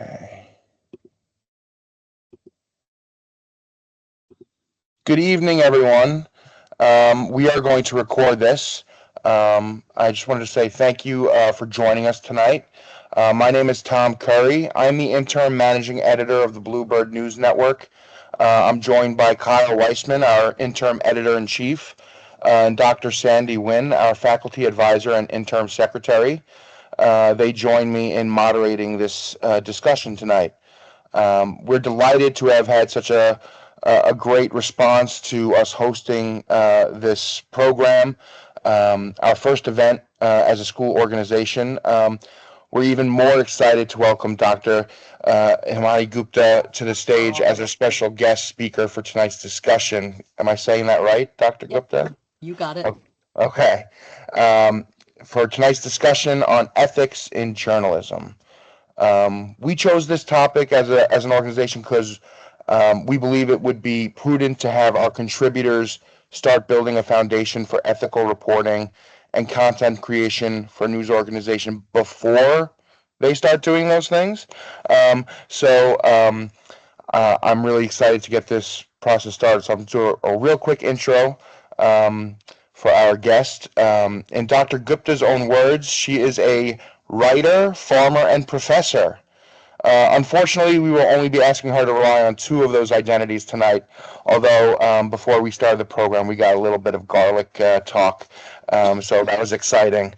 Okay. Good evening, everyone. We are going to record this. I just wanted to say thank you for joining us tonight. My name is Tom Curry. I'm the interim managing editor of the Bluebird News Network. I'm joined by Kyle Weisman, our interim editor-in-chief, and Dr. Sandy Wynn, our faculty advisor and interim secretary. They join me in moderating this discussion tonight. We're delighted to have had such a great response to us hosting this program, our first event as a school organization. We're even more excited to welcome Dr. Himanee Gupta to the stage as a special guest speaker for tonight's discussion. Am I saying that right, Dr. Yep, Gupta? you got it. Okay. For tonight's discussion on ethics in journalism. We chose this topic as an organization because we believe it would be prudent to have our contributors start building a foundation for ethical reporting and content creation for a news organization before they start doing those things. I'm really excited to get this process started. So I'm going to do a real quick intro for our guest. In Dr. Gupta's own words, she is a writer, farmer, and professor. Unfortunately, we will only be asking her to rely on two of those identities tonight, although before we started the program, we got a little bit of garlic talk, so that was exciting.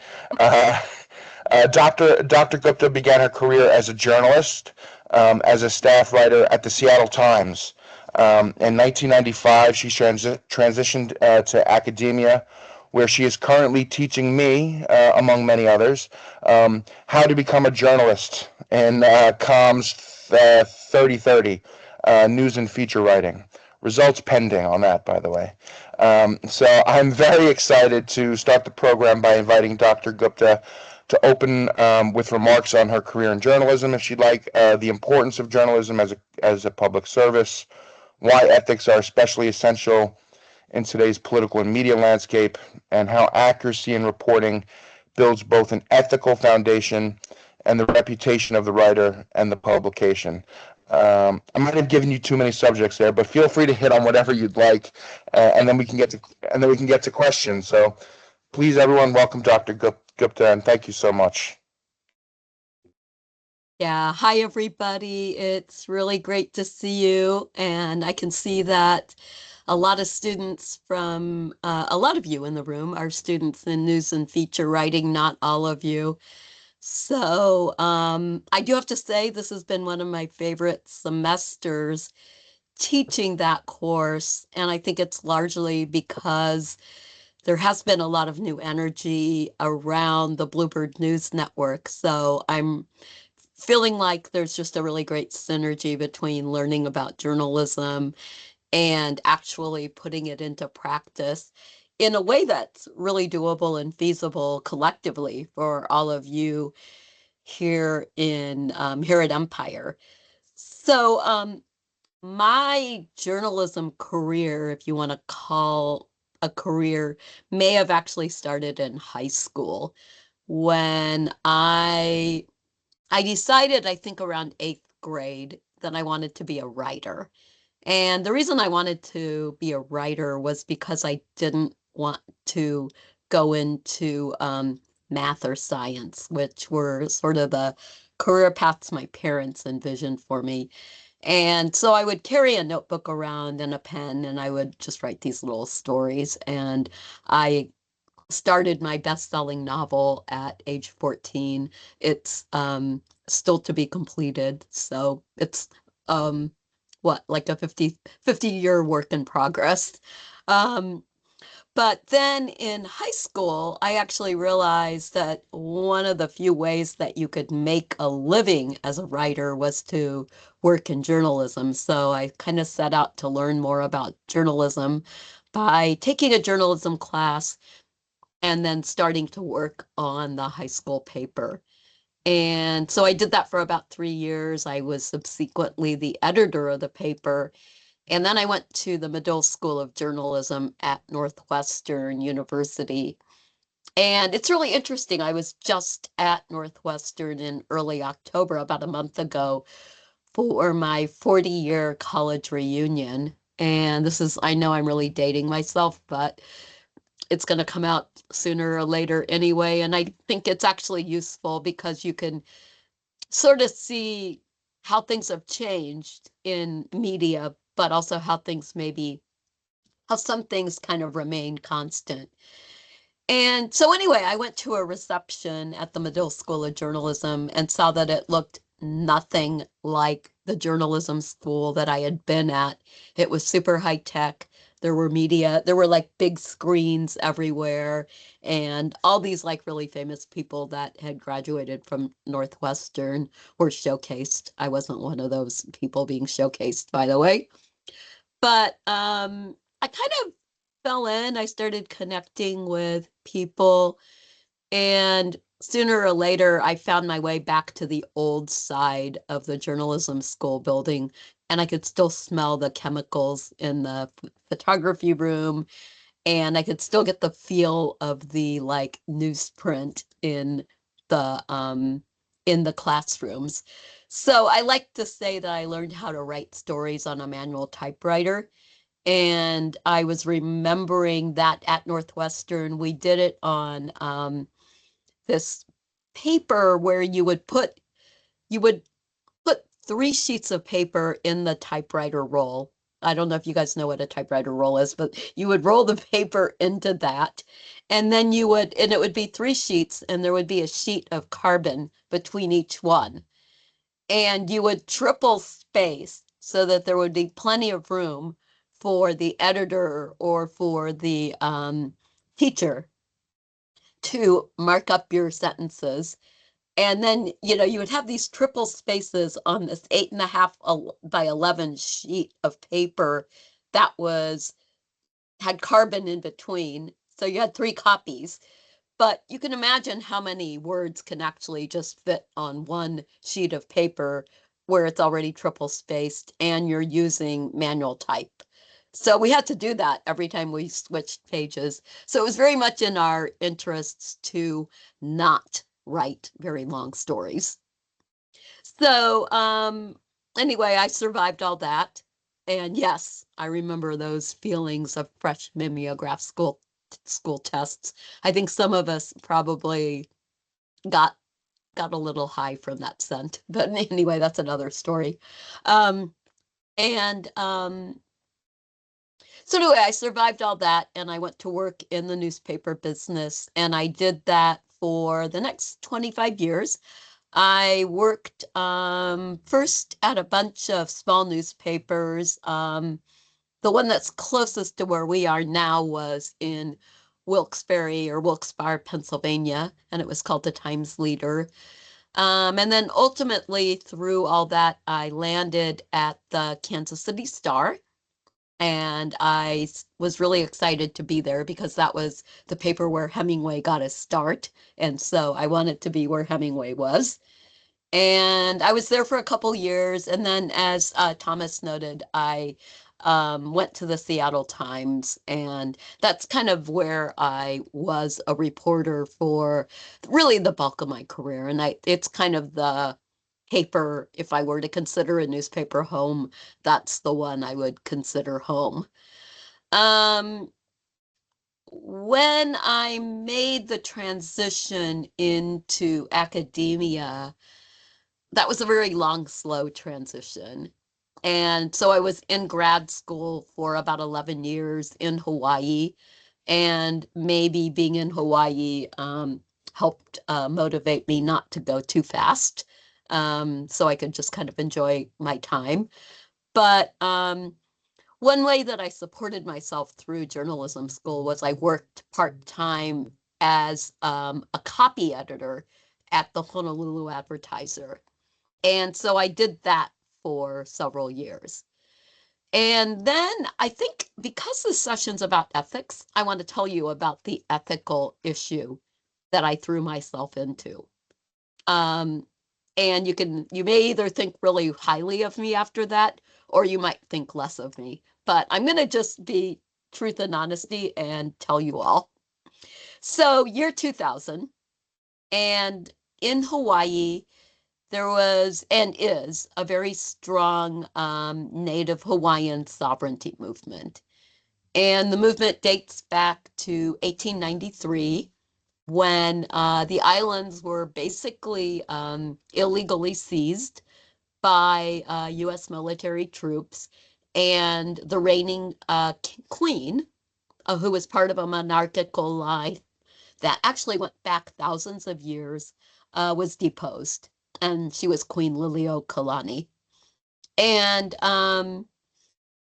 Dr. Gupta began her career as a journalist, as a staff writer at the Seattle Times. In 1995, she transitioned to academia, where she is currently teaching me, among many others, how to become a journalist in comms 3030, news and feature writing. Results pending on that, by the way. So I'm very excited to start the program by inviting Dr. Gupta to open with remarks on her career in journalism, if she'd like, the importance of journalism as a public service, why ethics are especially essential in today's political and media landscape, and how accuracy in reporting builds both an ethical foundation and the reputation of the writer and the publication. I might have given you too many subjects there, but feel free to hit on whatever you'd like, and then we can get to questions. So, please, everyone, welcome Dr. Gupta, and thank you so much. Yeah, hi everybody. It's really great to see you, and I can see that a lot of students from a lot of you in the room are students in news and feature writing, not all of you. So I do have to say this has been one of my favorite semesters teaching that course, and I think it's largely because there has been a lot of new energy around the Bluebird News Network. So I'm feeling like there's just a really great synergy between learning about journalism and actually putting it into practice in a way that's really doable and feasible collectively for all of you here here at Empire. So my journalism career, if you want to call a career, may have actually started in high school when I decided, I think around 8th grade, that I wanted to be a writer. And the reason I wanted to be a writer was because I didn't want to go into math or science, which were sort of the career paths my parents envisioned for me. And so I would carry a notebook around and a pen, and I would just write these little stories. And I started my best-selling novel at age 14. It's still to be completed, so it's what, like a 50-year work in progress. Um, but then in high school, I actually realized that one of the few ways that you could make a living as a writer was to work in journalism. So I kind of set out to learn more about journalism by taking a journalism class and then starting to work on the high school paper. And so I did that for about 3 years. I was subsequently the editor of the paper. And then I went to the Medill School of Journalism at Northwestern University. And it's really interesting. I was just at Northwestern in early October, about a month ago, for my 40-year college reunion. And this is, I know I'm really dating myself, but it's going to come out sooner or later anyway. And I think it's actually useful because you can sort of see how things have changed in media, but also how things maybe, how some things kind of remain constant. And so anyway, I went to a reception at the Medill School of Journalism and saw that it looked nothing like the journalism school that I had been at. It was super high tech. There were media, there were like big screens everywhere, and all these like really famous people that had graduated from Northwestern were showcased. I wasn't one of those people being showcased, by the way. But I kind of fell in. I started connecting with people, and sooner or later, I found my way back to the old side of the journalism school building, and I could still smell the chemicals in the photography room, and I could still get the feel of the like newsprint in the classrooms. So I like to say that I learned how to write stories on a manual typewriter. And I was remembering that at Northwestern, we did it on this paper where you would put 3 sheets of paper in the typewriter roll. I don't know if you guys know what a typewriter roll is, but you would roll the paper into that, and then and it would be 3 sheets, and there would be a sheet of carbon between each one. And you would triple space so that there would be plenty of room for the editor or for the teacher to mark up your sentences. And then, you would have these triple spaces on this 8.5 by 11 sheet of paper that had carbon in between. So you had 3 copies. But you can imagine how many words can actually just fit on one sheet of paper where it's already triple spaced and you're using manual type. So we had to do that every time we switched pages. So it was very much in our interests to not write very long stories. So anyway, I survived all that. And yes, I remember those feelings of fresh mimeograph school tests. I think some of us probably got got a little high from that scent. But anyway, that's another story. Um, and so anyway, I survived all that and I went to work in the newspaper business, and I did that for the next 25 years. I worked first at a bunch of small newspapers. The one that's closest to where we are now was in Wilkes-Barre, Pennsylvania, and it was called the Times Leader. And then ultimately, through all that, I landed at the Kansas City Star. And I was really excited to be there because that was the paper where Hemingway got his start. And so I wanted to be where Hemingway was. And I was there for a couple years. And then, as Thomas noted, I went to the Seattle Times. And that's kind of where I was a reporter for really the bulk of my career. And it's kind of the paper, if I were to consider a newspaper home, that's the one I would consider home. Um, when I made the transition into academia, that was a very long, slow transition. And so I was in grad school for about 11 years in Hawaii. And maybe being in Hawaii helped motivate me not to go too fast, so I could just kind of enjoy my time. But one way that I supported myself through journalism school was I worked part-time as a copy editor at the Honolulu Advertiser. And so I did that for several years. And then I think because the session's about ethics, I want to tell you about the ethical issue that I threw myself into. Um, and you may either think really highly of me after that, or you might think less of me. But I'm going to just be truth and honesty and tell you all. So year 2000, and in Hawaii, there was and is a very strong Native Hawaiian sovereignty movement. And the movement dates back to 1893 when the islands were basically illegally seized by U.S. military troops. And the reigning queen, who was part of a monarchical line that actually went back thousands of years, was deposed. And she was Queen Liliuokalani. And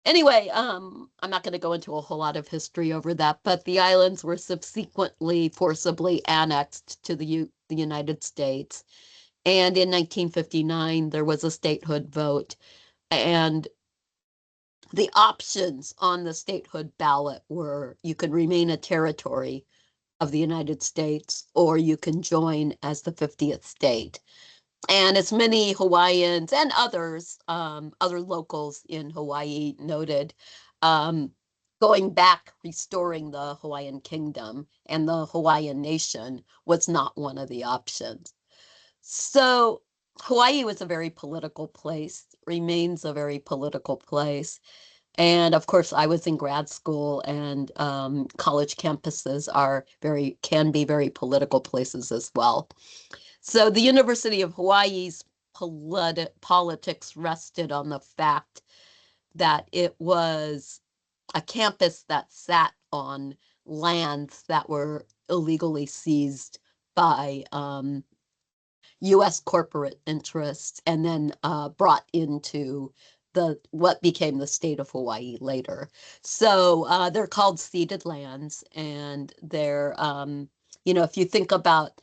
anyway, I'm not going to go into a whole lot of history over that, but the islands were subsequently forcibly annexed to the United States. And in 1959, there was a statehood vote. And the options on the statehood ballot were you could remain a territory of the United States or you can join as the 50th state. And as many Hawaiians and others, other locals in Hawaii noted, um, going back, restoring the Hawaiian kingdom and the Hawaiian nation was not one of the options. So Hawaii was a very political place, remains a very political place. And of course, I was in grad school, and college campuses can be very political places as well. So the University of Hawaii's politics rested on the fact that it was a campus that sat on lands that were illegally seized by U.S. corporate interests and then brought into what became the state of Hawaii later. So they're called ceded lands, and they're if you think about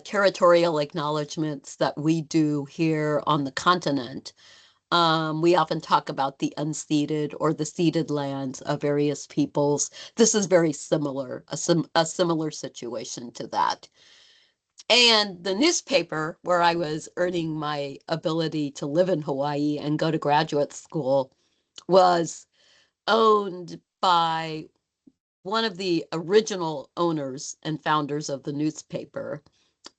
territorial acknowledgments that we do here on the continent, we often talk about the unceded or the ceded lands of various peoples. This is very similar, a similar situation to that. And the newspaper where I was earning my ability to live in Hawaii and go to graduate school was owned by one of the original owners and founders of the newspaper.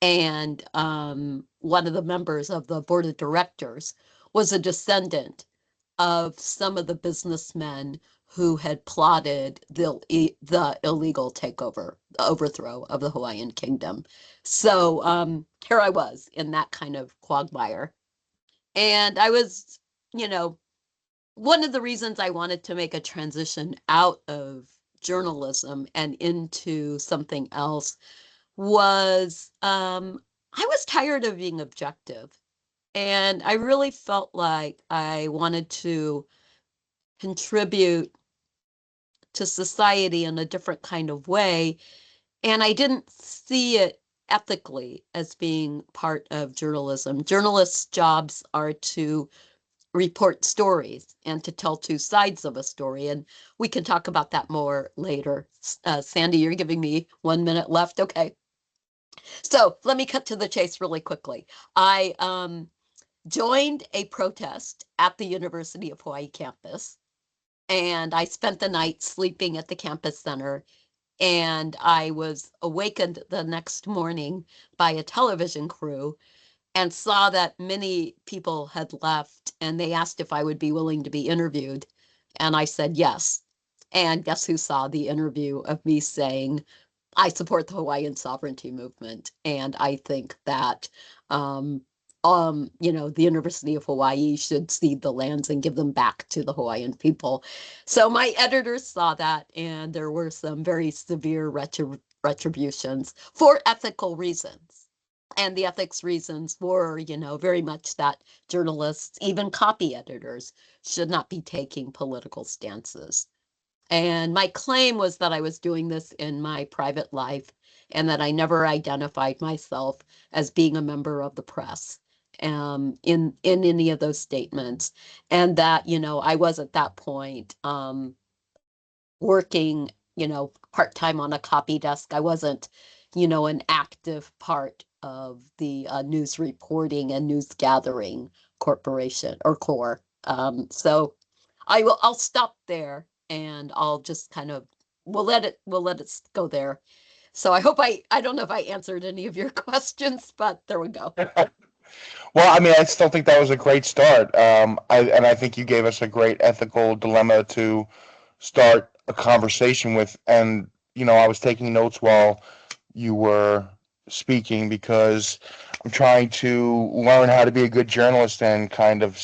And one of the members of the board of directors was a descendant of some of the businessmen who had plotted the illegal takeover, the overthrow of the Hawaiian kingdom. So here I was in that kind of quagmire. And I was, you know, one of the reasons I wanted to make a transition out of journalism and into something else was I was tired of being objective. And I really felt like I wanted to contribute to society in a different kind of way. And I didn't see it ethically as being part of journalism. Journalists' jobs are to report stories and to tell two sides of a story. And we can talk about that more later. Sandy, you're giving me 1 minute left. Okay. So let me cut to the chase really quickly. I joined a protest at the University of Hawaii campus, and I spent the night sleeping at the campus center. And I was awakened the next morning by a television crew and saw that many people had left, and they asked if I would be willing to be interviewed. And I said yes. And guess who saw the interview of me saying, I support the Hawaiian sovereignty movement, and I think that the University of Hawaii should cede the lands and give them back to the Hawaiian people. So my editors saw that, and there were some very severe retributions for ethical reasons. And the ethics reasons were, very much that journalists, even copy editors, should not be taking political stances. And my claim was that I was doing this in my private life and that I never identified myself as being a member of the press in any of those statements. And that, I was at that point working, part-time on a copy desk. I wasn't, an active part of the news reporting and news gathering corporation or core. So I'll stop there and I'll just kind of we'll let it go there. So I hope I don't know if I answered any of your questions, but there we go. Well, I mean, I still think that was a great start. I think you gave us a great ethical dilemma to start a conversation with. And, I was taking notes while you were speaking because I'm trying to learn how to be a good journalist and kind of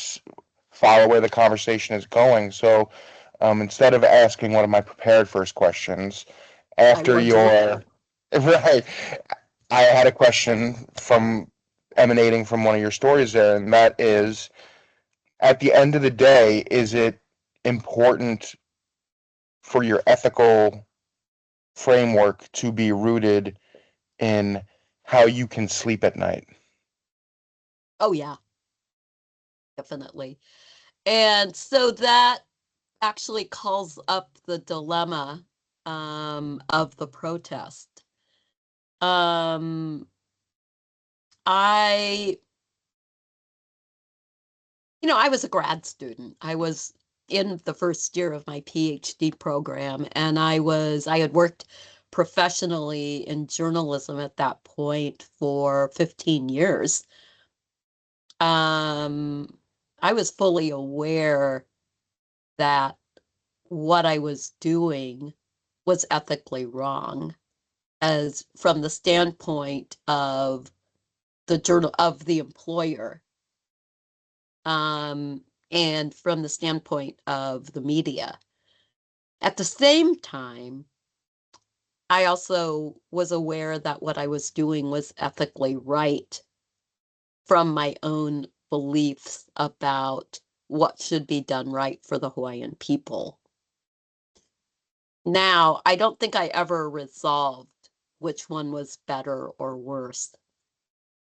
follow where the conversation is going. So instead of asking one of my prepared first questions, I after wonder. your right, I had a question from emanating from one of your stories there, and that is, at the end of the day, is it important for your ethical framework to be rooted in how you can sleep at night? Oh yeah, definitely. And so that actually calls up the dilemma of the protest. Um, I, I was a grad student. I was in the first year of my PhD program, and I had worked professionally in journalism at that point for 15 years. Um, I was fully aware that what I was doing was ethically wrong, as from the standpoint of the employer, um, and from the standpoint of the media. At the same time, I also was aware that what I was doing was ethically right from my own beliefs about what should be done right for the Hawaiian people. Now, I don't think I ever resolved which one was better or worse.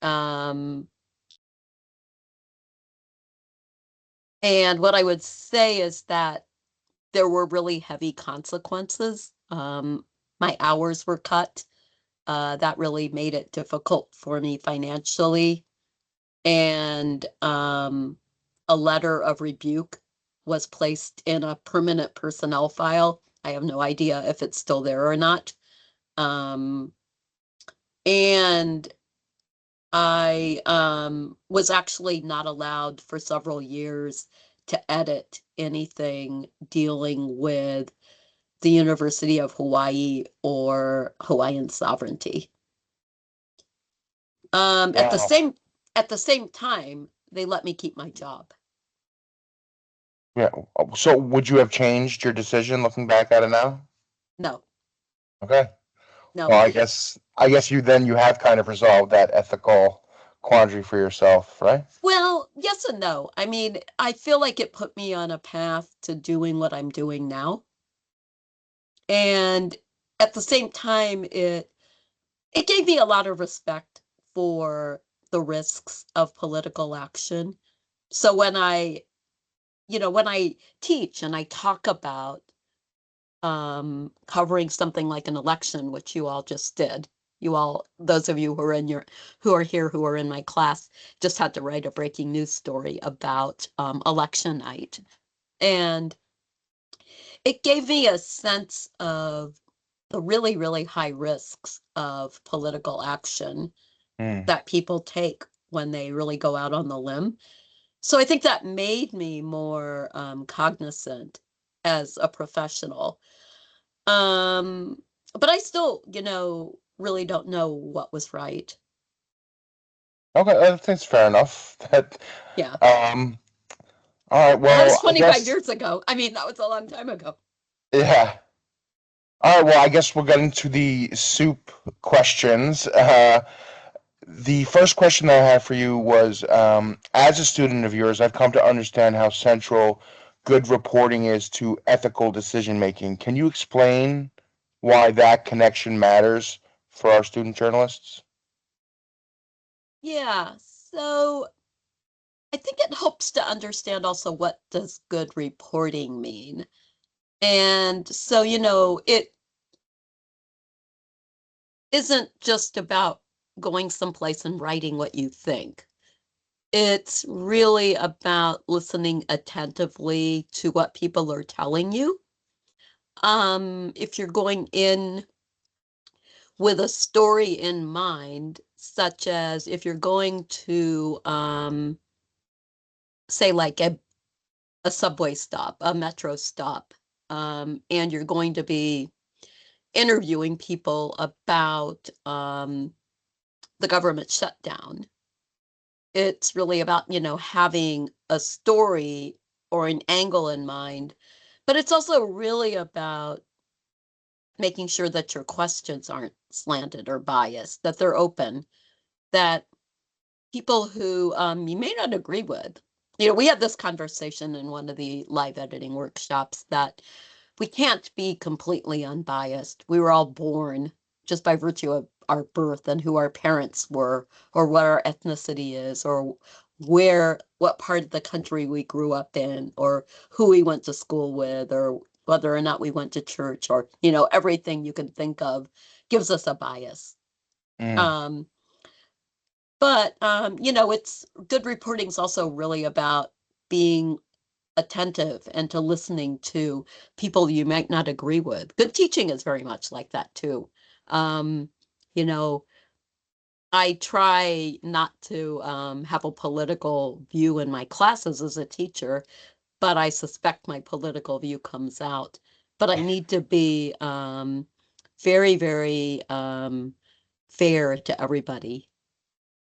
Um, and what I would say is that there were really heavy consequences. My hours were cut. That really made it difficult for me financially. And a letter of rebuke was placed in a permanent personnel file. I have no idea if it's still there or not. Um, and I was actually not allowed for several years to edit anything dealing with the University of Hawaii or Hawaiian sovereignty. Um, at the Wow. same at the same time, they let me keep my job. Yeah. So would you have changed your decision looking back at it now? No, Okay. no. Well, I guess you have kind of resolved that ethical quandary for yourself, right? Well, yes and no. I mean, I feel like it put me on a path to doing what I'm doing now. And at the same time, it gave me a lot of respect for the risks of political action. So when I teach and I talk about covering something like an election, which you all just did. You all, those of you who are here, who are in my class, just had to write a breaking news story about election night, and it gave me a sense of the really, really high risks of political action Hmm. that people take when they really go out on the limb. So I think that made me more cognizant as a professional. But I still, really don't know what was right. Okay, I think it's fair enough. That Yeah. um. All right. That was Well, I 25 guess years ago. I mean, that was a long time ago. yeah. All right. Well, I guess we'll get into the soup questions. The first question that I have for you was, as a student of yours, I've come to understand how central good reporting is to ethical decision making. Can you explain why that connection matters for our student journalists? Yeah. So I think it helps to understand also what does good reporting mean. And so, it isn't just about going someplace and writing what you think. It's really about listening attentively to what people are telling you. If you're going in with a story in mind, such as if you're going to, say, like a subway stop, a metro stop, and you're going to be interviewing people about the government shutdown. It's really about, having a story or an angle in mind, but it's also really about making sure that your questions aren't slanted or biased, that they're open, that people who you may not agree with. We had this conversation in one of the live editing workshops that we can't be completely unbiased. We were all born just by virtue of our birth and who our parents were, or what our ethnicity is, or what part of the country we grew up in, or who we went to school with, or whether or not we went to church, or, everything you can think of gives us a bias. Mm, Um, but it's good reporting is also really about being attentive and to listening to people you might not agree with. Good teaching is very much like that too. Um, you know, I try not to have a political view in my classes as a teacher, but I suspect my political view comes out. But I need to be very, very fair to everybody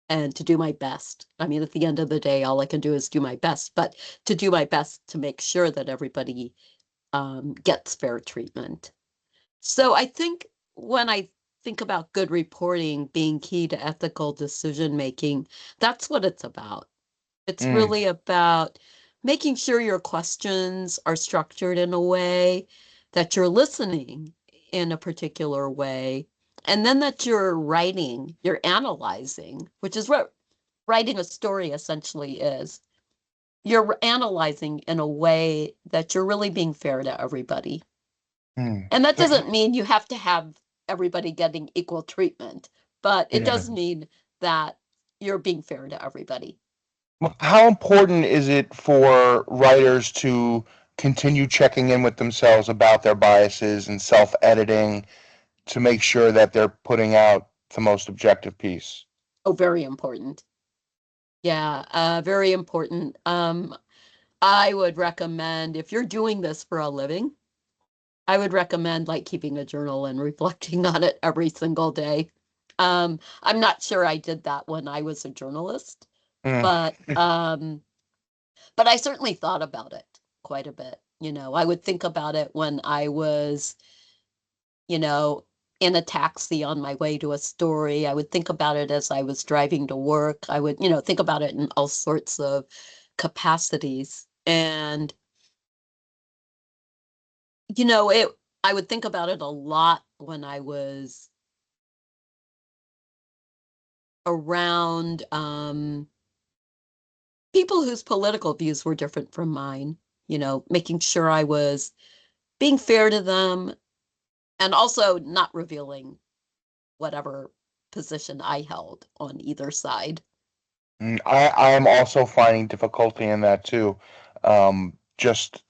and to do my best. I mean, at the end of the day, all I can do is do my best, but to do my best to make sure that everybody gets fair treatment. So I think when I think about good reporting being key to ethical decision making, that's what it's about. It's mm, really about making sure your questions are structured in a way that you're listening in a particular way, and then that you're analyzing, which is what writing a story essentially is. You're analyzing in a way that you're really being fair to everybody. mm. And that So, doesn't mean you have to have everybody getting equal treatment, but it yeah. does mean that you're being fair to everybody. How important is it for writers to continue checking in with themselves about their biases and self-editing to make sure that they're putting out the most objective piece? Oh, very important. Yeah, very important. I would recommend if you're doing this for a living, I would recommend like keeping a journal and reflecting on it every single day. I'm not sure I did that when I was a journalist, Mm, but I certainly thought about it quite a bit. I would think about it when I was, you know, in a taxi on my way to a story. I would think about it as I was driving to work. I would, think about it in all sorts of capacities. And, it I would think about it a lot when I was around people whose political views were different from mine, making sure I was being fair to them and also not revealing whatever position I held on either side. I am also finding difficulty in that too. Just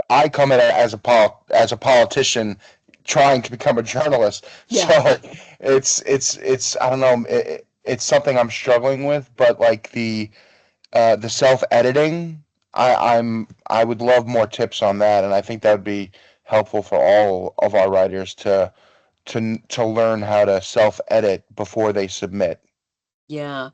I come in as a politician trying to become a journalist, Yeah, so it's I don't know, it's something I'm struggling with, but like the self editing, I would love more tips on that, and I think that would be helpful for all of our writers to learn how to self edit before they submit. yeah.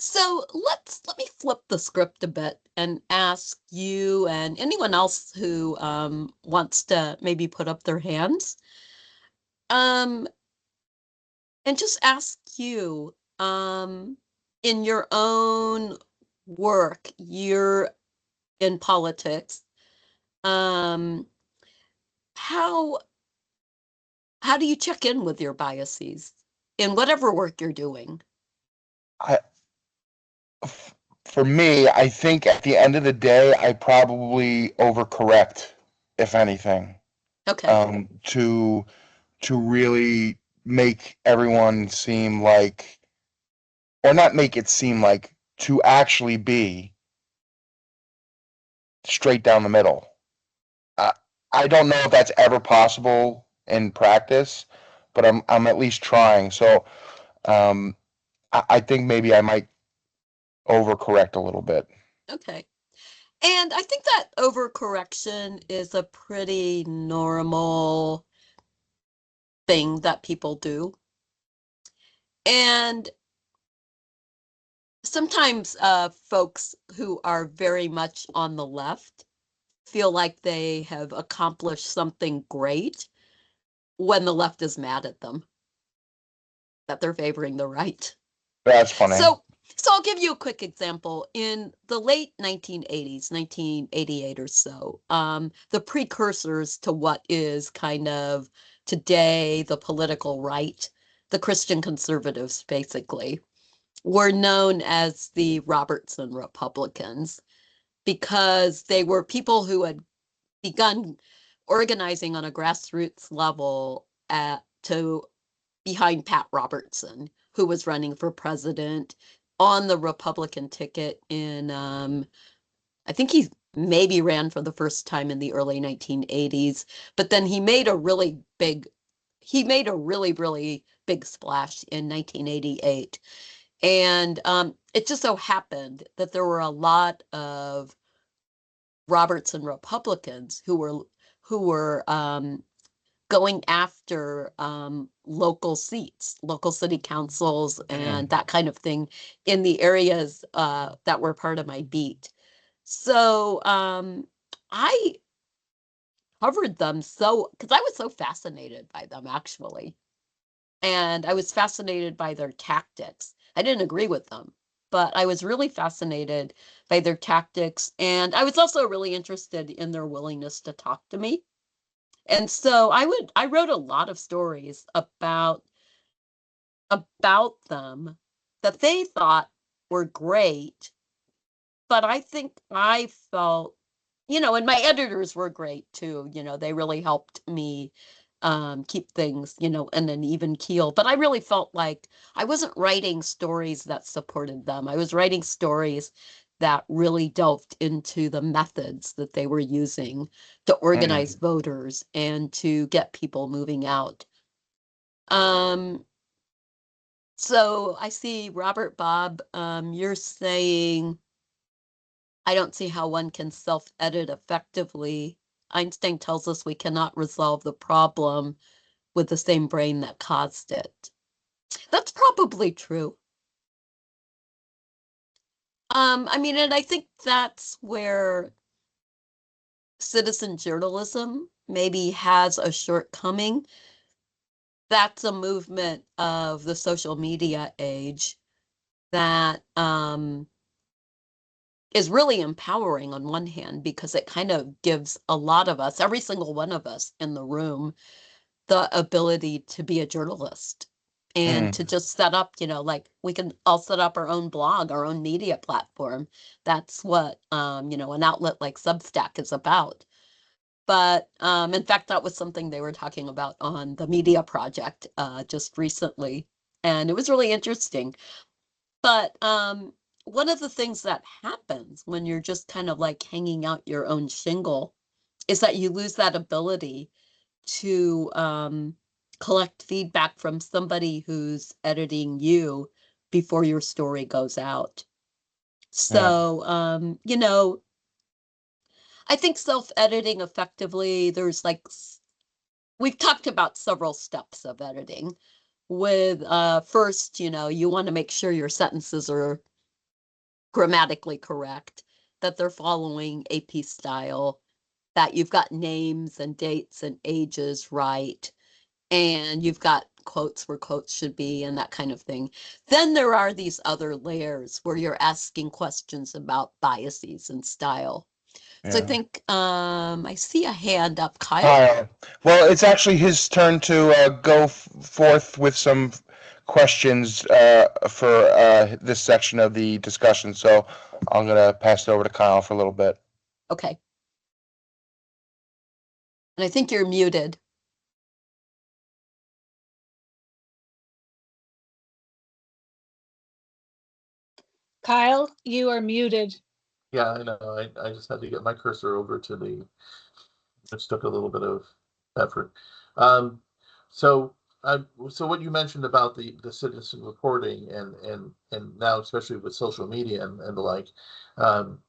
So let me flip the script a bit and ask you and anyone else who wants to maybe put up their hands. Um, and just ask you, in your own work, you're in politics. Um, how how do you check in with your biases in whatever work you're doing? I, for me, I think at the end of the day, I probably overcorrect, if anything, Okay. to really make everyone seem like, or not make it seem like, to actually be straight down the middle. I, I don't know if that's ever possible in practice, but I'm at least trying. So I think maybe I might overcorrect a little bit. Okay. And I think that overcorrection is a pretty normal thing that people do. And sometimes folks who are very much on the left feel like they have accomplished something great when the left is mad at them, that they're favoring the right. That's funny. So I'll give you a quick example. In the late 1980s, 1988 or so, the precursors to what is kind of today the political right, the Christian conservatives basically, were known as the Robertson Republicans because they were people who had begun organizing on a grassroots level to behind Pat Robertson, who was running for president on the Republican ticket in, I think he maybe ran for the first time in the early 1980s, but then he made a really really big splash in 1988. And it just so happened that there were a lot of Robertson Republicans who were going after local seats, local city councils, and that kind of thing in the areas that were part of my beat. So I covered them because I was so fascinated by them actually. And I was fascinated by their tactics. I didn't agree with them, but I was really fascinated by their tactics. And I was also really interested in their willingness to talk to me. And so I wrote a lot of stories about them that they thought were great, but I think I felt, and my editors were great too. They really helped me keep things, in an even keel. But I really felt like I wasn't writing stories that supported them. I was writing stories that really delved into the methods that they were using to organize voters and to get people moving out. So I see Robert Bob, you're saying, I don't see how one can self-edit effectively. Einstein tells us we cannot resolve the problem with the same brain that caused it. That's probably true. And I think that's where citizen journalism maybe has a shortcoming. That's a movement of the social media age that is really empowering on one hand because it kind of gives a lot of us, every single one of us in the room, the ability to be a journalist and to just set up, like we can all set up our own blog, our own media platform. That's what, an outlet like Substack is about. But in fact, that was something they were talking about on the Media Project just recently. And it was really interesting. But one of the things that happens when you're just kind of like hanging out your own shingle is that you lose that ability to collect feedback from somebody who's editing you before your story goes out. So, I think self-editing effectively, there's like, we've talked about several steps of editing. With first, you want to make sure your sentences are grammatically correct, that they're following AP style, that you've got names and dates and ages right, and you've got quotes where quotes should be and that kind of thing. Then there are these other layers where you're asking questions about biases and style. So I think I see a hand up, Kyle. Well, it's actually his turn to go forth with some questions for this section of the discussion. So I'm going to pass it over to Kyle for a little bit. Okay. And I think you're muted. Kyle, you are muted. Yeah, I know. I just had to get my cursor over to the, which took a little bit of effort. Um, so, so what you mentioned about the citizen reporting and now especially with social media and the like, um,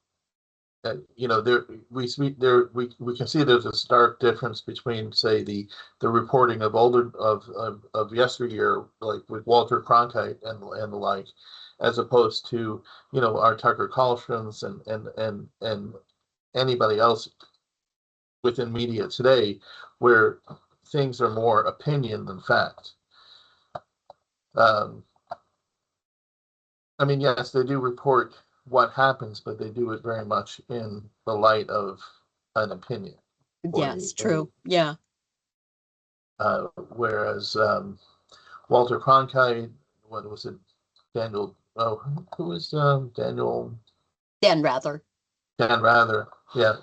there we can see there's a stark difference between, say, the reporting of older of yesteryear, like with Walter Cronkite and the like, as opposed to our Tucker Carlsons and anybody else within media today, where things are more opinion than fact. Um, I mean, yes, they do report what happens, but they do it very much in the light of an opinion. Yes, true. Yeah. Whereas Walter Cronkite, what was it? Daniel, oh, who was Daniel? Dan Rather. Dan Rather. Yeah,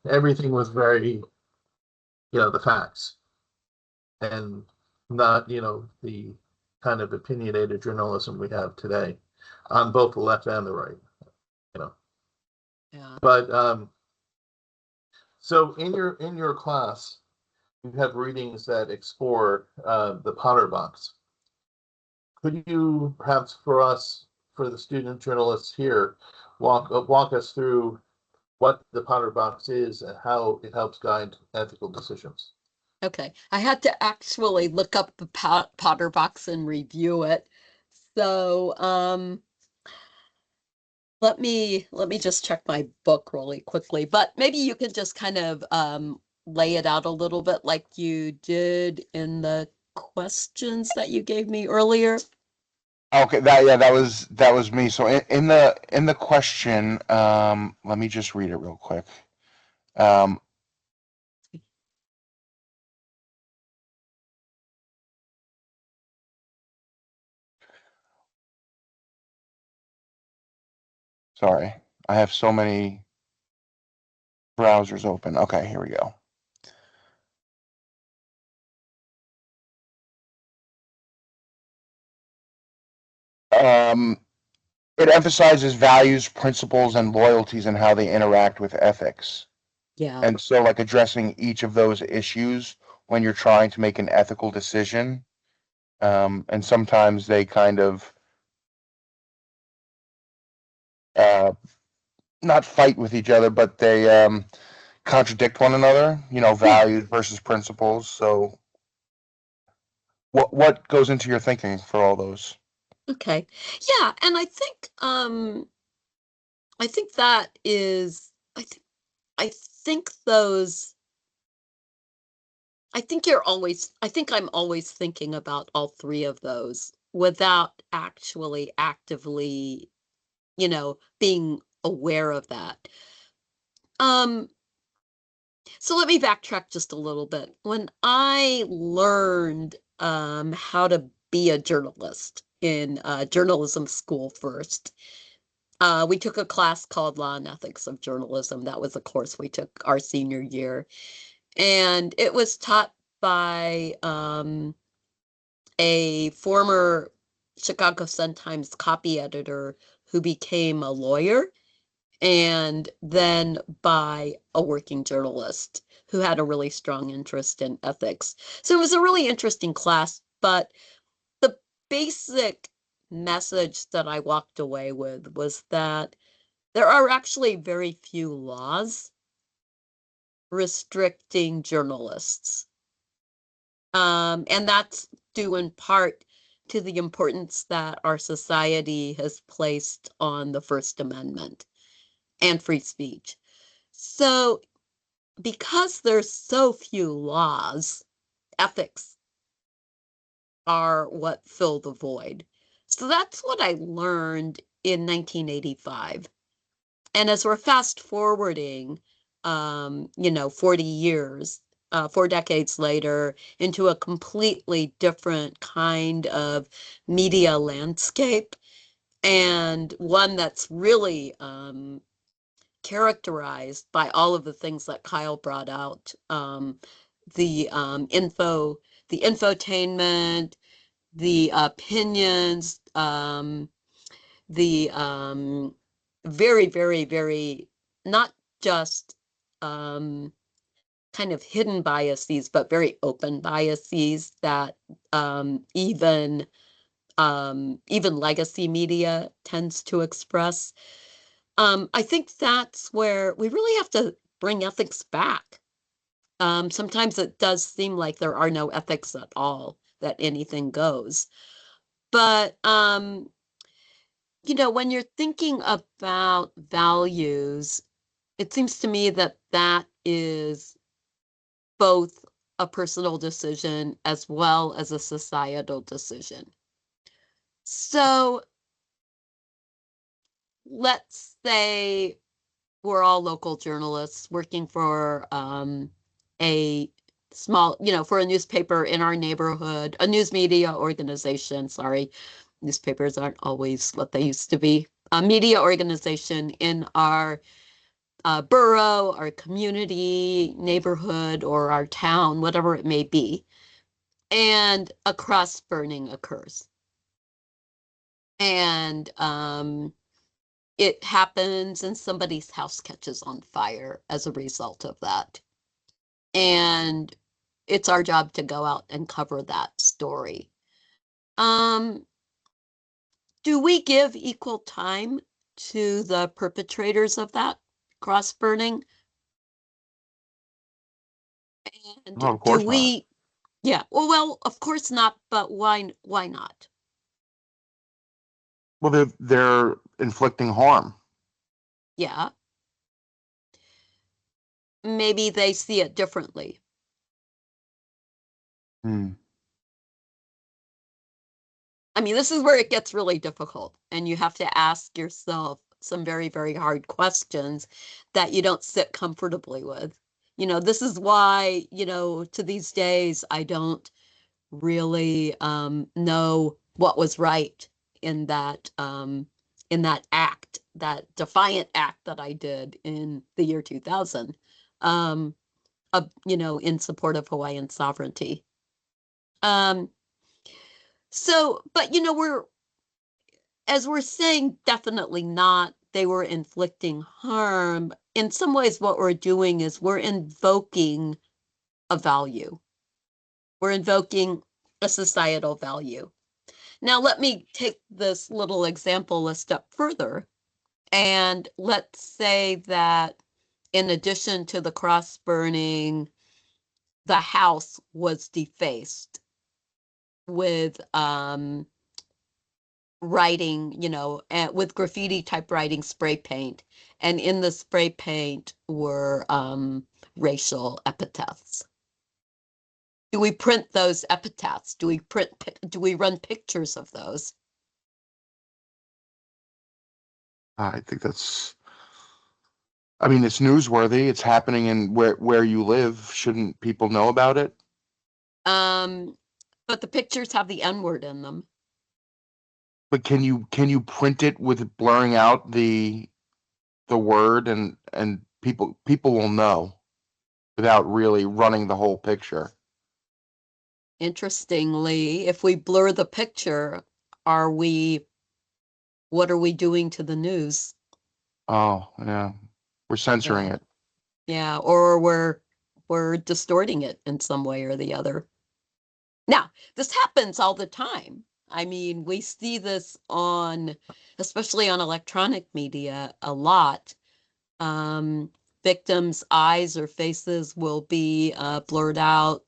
everything was very, the facts, and not, the kind of opinionated journalism we have today on both the left and the right, Yeah. But so in your class, you have readings that explore the Potter box. Could you perhaps for the student journalists here, walk us through what the Potter box is and how it helps guide ethical decisions? Okay, I had to actually look up the Potter box and review it. So, let me just check my book really quickly, but maybe you could just kind of lay it out a little bit like you did in the questions that you gave me earlier. Okay, that was me. So in the question, let me just read it real quick. Um, Sorry, I have so many browsers open. Okay, here we go. Um, it emphasizes values, principles, and loyalties and how they interact with ethics. Yeah. And so, like addressing each of those issues when you're trying to make an ethical decision. And sometimes they kind of uh, not fight with each other, but they contradict one another. Values versus principles. So, what goes into your thinking for all those? Okay. Yeah, and I think that is I think those I think I'm always thinking about all three of those without actually actively, being aware of that. So let me backtrack just a little bit. When I learned how to be a journalist in journalism school first, we took a class called Law and Ethics of Journalism. That was a course we took our senior year. And it was taught by a former Chicago Sun-Times copy editor who became a lawyer, and then by a working journalist who had a really strong interest in ethics. So it was a really interesting class, but the basic message that I walked away with was that there are actually very few laws restricting journalists. And that's due in part to the importance that our society has placed on the First Amendment and free speech. So, because there's so few laws, ethics are what fill the void. So that's what I learned in 1985. And as we're fast forwarding, 40 years, 4 decades later, into a completely different kind of media landscape, and one that's really characterized by all of the things that Kyle brought out, the the infotainment, the opinions, the very, very, very, not just kind of hidden biases, but very open biases that even legacy media tends to express. I think that's where we really have to bring ethics back. Sometimes it does seem like there are no ethics at all, that anything goes. But, when you're thinking about values, it seems to me that that is both a personal decision as well as a societal decision. So let's say we're all local journalists working for a small, for a newspaper in our neighborhood, a news media organization. Sorry, newspapers aren't always what they used to be. A media organization in our borough, our community, neighborhood, or our town, whatever it may be. And a cross burning occurs. And it happens and somebody's house catches on fire as a result of that. And it's our job to go out and cover that story. Do we give equal time to the perpetrators of that cross burning? And No, of do course not. we, yeah, well, of course not, but why not? Well, they're inflicting harm. Yeah. Maybe they see it differently. Hmm. I mean, this is where it gets really difficult, and you have to ask yourself some very, very hard questions that you don't sit comfortably with. This is why, to these days, I don't really know what was right in that act, that defiant act that I did in the year 2000, in support of Hawaiian sovereignty. So, but we're saying, definitely not, they were inflicting harm. In some ways, what we're doing is we're invoking a value. We're invoking a societal value. Now, let me take this little example a step further. And let's say that in addition to the cross burning, the house was defaced with writing, with graffiti type writing, spray paint. And in the spray paint were racial epithets. Do we print those epithets? Do we run pictures of those? I think I mean, it's newsworthy. It's happening in where you live. Shouldn't people know about it? But the pictures have the N-word in them. But can you print it with blurring out the word, and people will know without really running the whole picture? Interestingly, if we blur the picture, what are we doing to the news? Oh, yeah. We're censoring Yeah. it. Yeah, or we're distorting it in some way or the other. Now, this happens all the time. I mean, we see this especially on electronic media, a lot. Victims' eyes or faces will be blurred out.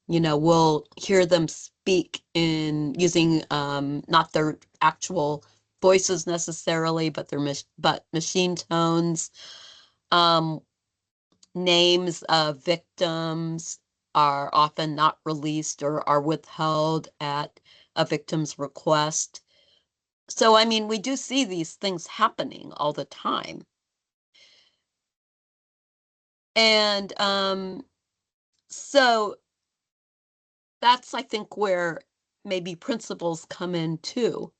We'll hear them speak in using not their actual voices necessarily, but machine tones. Names of victims are often not released or are withheld at a victim's request. So, I mean, we do see these things happening all the time. And so that's, I think, where maybe principles come in too.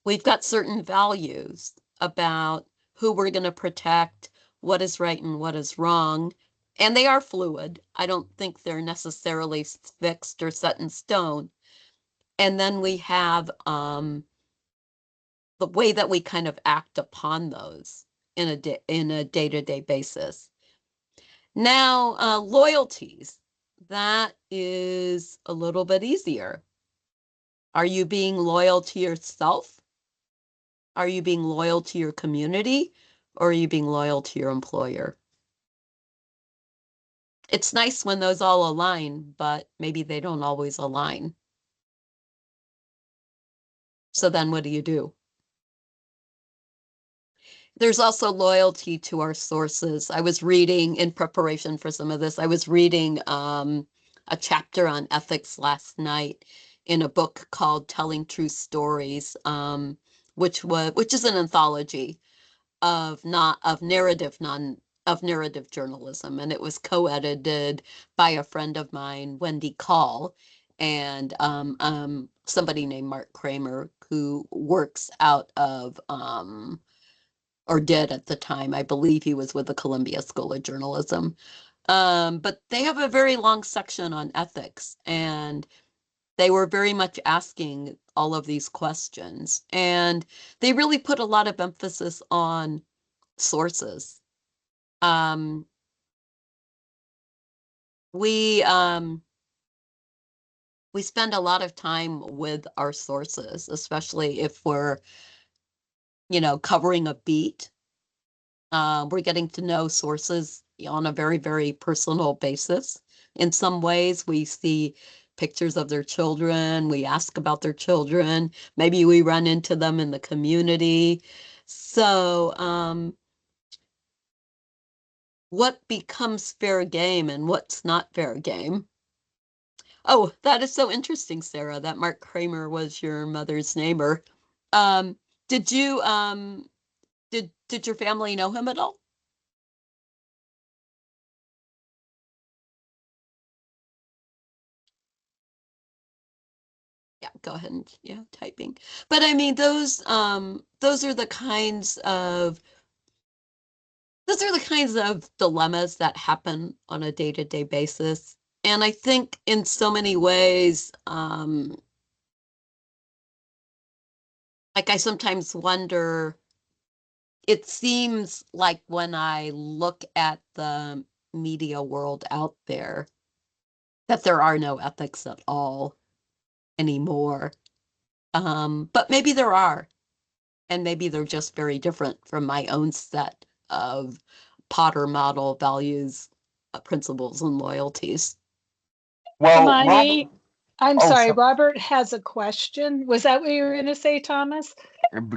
We've got certain values about who we're going to protect, what is right and what is wrong. And they are fluid. I don't think they're necessarily fixed or set in stone. And then we have the way that we kind of act upon those in a day-to-day basis. Now, loyalties. That is a little bit easier. Are you being loyal to yourself? Are you being loyal to your community? Or are you being loyal to your employer? It's nice when those all align, but maybe they don't always align. So then what do you do? There's also loyalty to our sources. I was reading, in preparation for some of this, I was reading a chapter on ethics last night in a book called Telling True Stories, which is an anthology of narrative journalism, and it was co-edited by a friend of mine, Wendy Call, and somebody named Mark Kramer, who works out of or did at the time. I believe he was with the Columbia School of Journalism. But they have a very long section on ethics, and they were very much asking all of these questions. And they really put a lot of emphasis on sources. Um, we we spend a lot of time with our sources, especially if we're, covering a beat. We're getting to know sources on a very, very personal basis. In some ways, we see pictures of their children. We ask about their children. Maybe we run into them in the community. So, what becomes fair game and what's not fair game? Oh, that is so interesting, Sarah, that Mark Kramer was your mother's neighbor. Um, did you did your family know him at all? Yeah, go ahead and typing. But I mean, those are the kinds of dilemmas that happen on a day-to-day basis. And I think in so many ways, like I sometimes wonder, it seems like when I look at the media world out there, that there are no ethics at all anymore. But maybe there are. And maybe they're just very different from my own set of Potter model values, principles, and loyalties. Well, Robert, Himanee, I'm oh, sorry, so, Robert has a question. Was that what you were going to say, Thomas?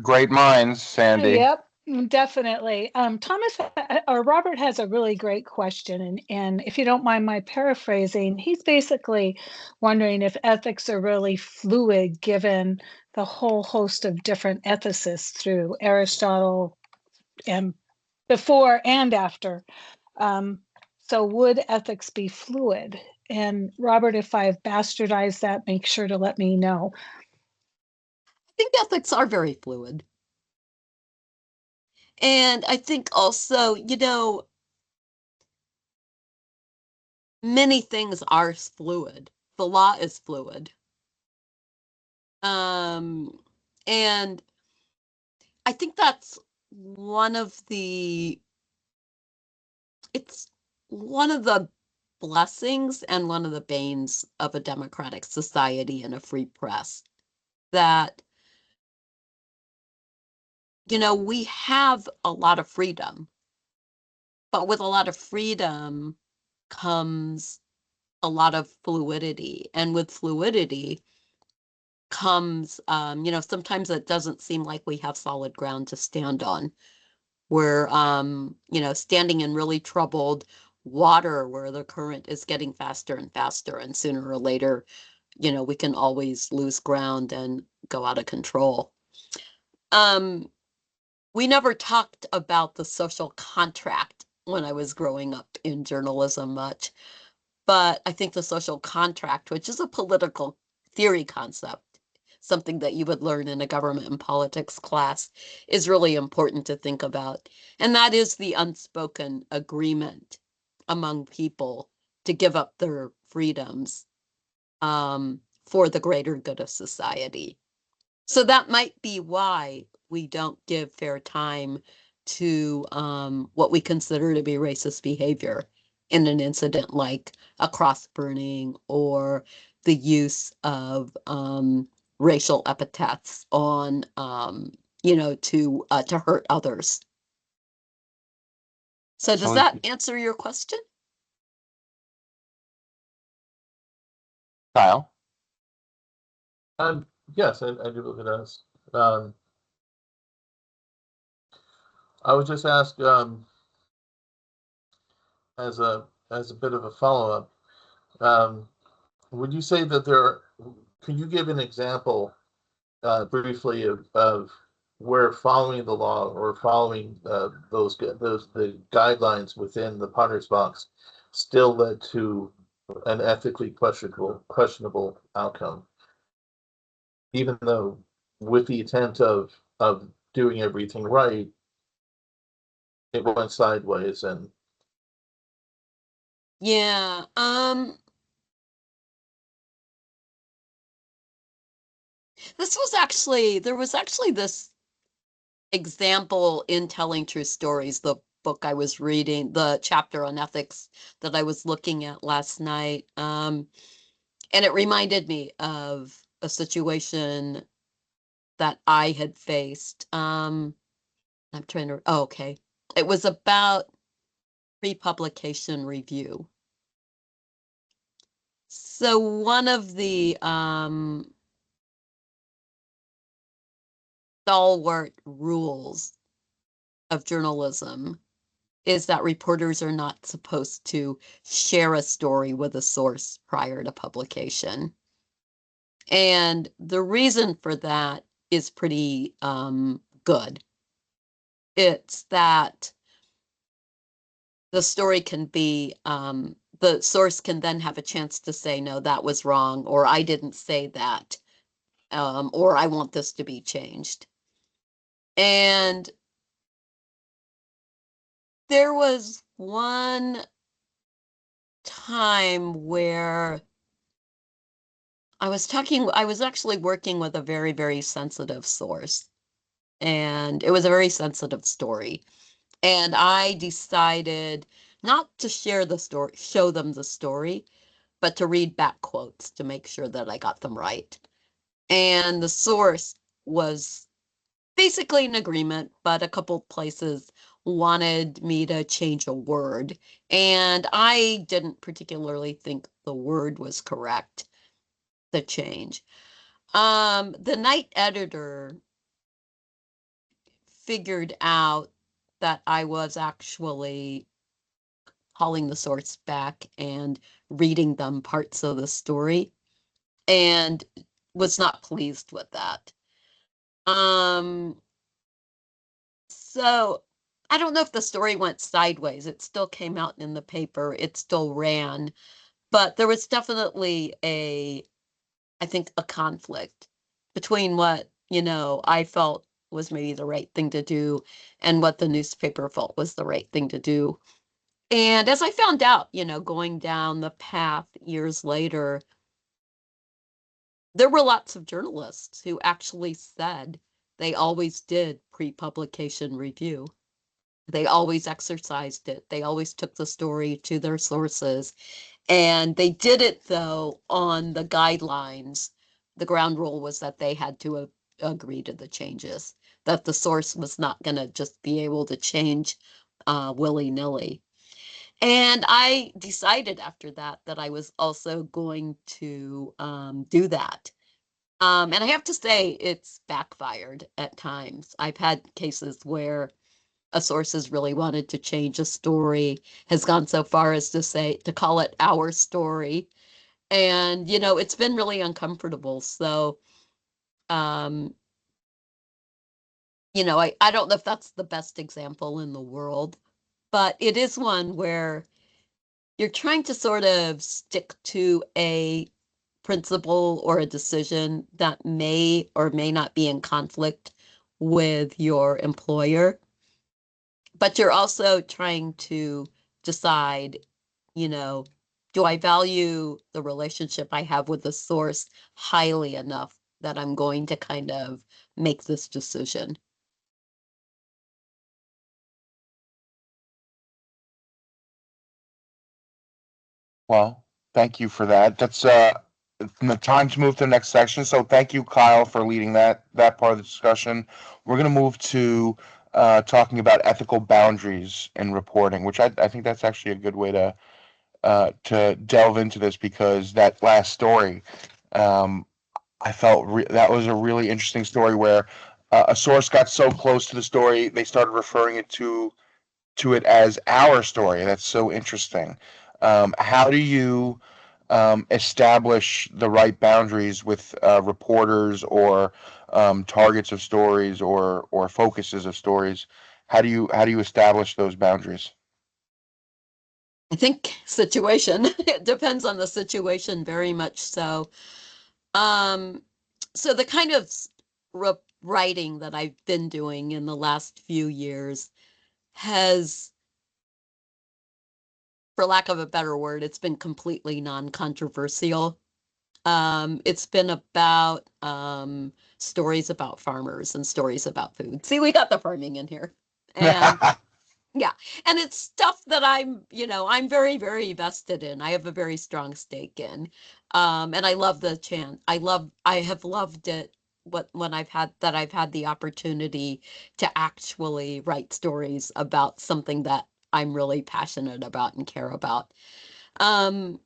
great minds, Sandy. Yep, definitely. Thomas or Robert has a really great question, and if you don't mind my paraphrasing, he's basically wondering if ethics are really fluid given the whole host of different ethicists through Aristotle and before and after. So would ethics be fluid? And Robert, if I've bastardized that, make sure to let me know. I think ethics are very fluid. And I think also, many things are fluid. The law is fluid. And I think that's one of the it's one of the blessings and one of the banes of a democratic society and a free press, that we have a lot of freedom, but with a lot of freedom comes a lot of fluidity, and with fluidity comes sometimes it doesn't seem like we have solid ground to stand on. We're standing in really troubled water where the current is getting faster and faster, and sooner or later we can always lose ground and go out of control. We never talked about the social contract when I was growing up in journalism much, but I think the social contract, which is a political theory concept, something that you would learn in a government and politics class, is really important to think about. And that is the unspoken agreement among people to give up their freedoms for the greater good of society. So that might be why we don't give fair time to what we consider to be racist behavior in an incident like a cross burning or the use of racial epithets on, to hurt others. So does that answer your question? Kyle? Yes, I do believe it does. I would just ask, as a bit of a follow-up, would you say that can you give an example briefly of where following the law or following the guidelines within the Potter's Box still led to an ethically questionable outcome, even though with the intent of doing everything right, it went sideways and Yeah. There was actually this example in Telling True Stories, the book I was reading, the chapter on ethics that I was looking at last night. And it reminded me of a situation that I had faced. I'm trying to, oh, okay. It was about pre-publication review. So one of the stalwart rules of journalism is that reporters are not supposed to share a story with a source prior to publication. And the reason for that is pretty good. It's that the story can be, the source can then have a chance to say, no, that was wrong, or I didn't say that, or I want this to be changed. And there was one time where I was actually working with a very, very sensitive source, and it was a very sensitive story. And I decided not to share the story, show them the story, but to read back quotes to make sure that I got them right. And the source was basically in agreement, but a couple places wanted me to change a word. And I didn't particularly think the word was correct, the change. The night editor figured out that I was actually calling the source back and reading them parts of the story and was not pleased with that. So I don't know if the story went sideways. It still came out in the paper. It still ran, but there was definitely I think a conflict between what, I felt was maybe the right thing to do and what the newspaper felt was the right thing to do. And as I found out, going down the path years later, there were lots of journalists who actually said they always did pre-publication review. They always exercised it. They always took the story to their sources. And they did it, though, on the guidelines. The ground rule was that they had to agree to the changes, that the source was not going to just be able to change willy-nilly. And I decided after that I was also going to do that. And I have to say, it's backfired at times. I've had cases where a source has really wanted to change a story, has gone so far as to call it our story. And, it's been really uncomfortable. So, I don't know if that's the best example in the world, but it is one where you're trying to sort of stick to a principle or a decision that may or may not be in conflict with your employer, but you're also trying to decide, do I value the relationship I have with the source highly enough that I'm going to kind of make this decision? Well, thank you for that. That's the time to move to the next section. So thank you, Kyle, for leading that part of the discussion. We're going to move to talking about ethical boundaries in reporting, which I think that's actually a good way to delve into this, because that last story, um, I felt that was a really interesting story where a source got so close to the story they started referring to it as our story. That's so interesting. How do you establish the right boundaries with reporters, or targets of stories, or focuses of stories? How do you establish those boundaries? I think situation. It depends on the situation very much so. Um, so the kind of writing that I've been doing in the last few years has, for lack of a better word, it's been completely non-controversial. It's been about stories about farmers and stories about food. See, we got the farming in here. And yeah, and it's stuff that I'm very, very vested in. I have a very strong stake in. And I love the chance. I have loved it when I've had the opportunity to actually write stories about something that I'm really passionate about and care about. Um,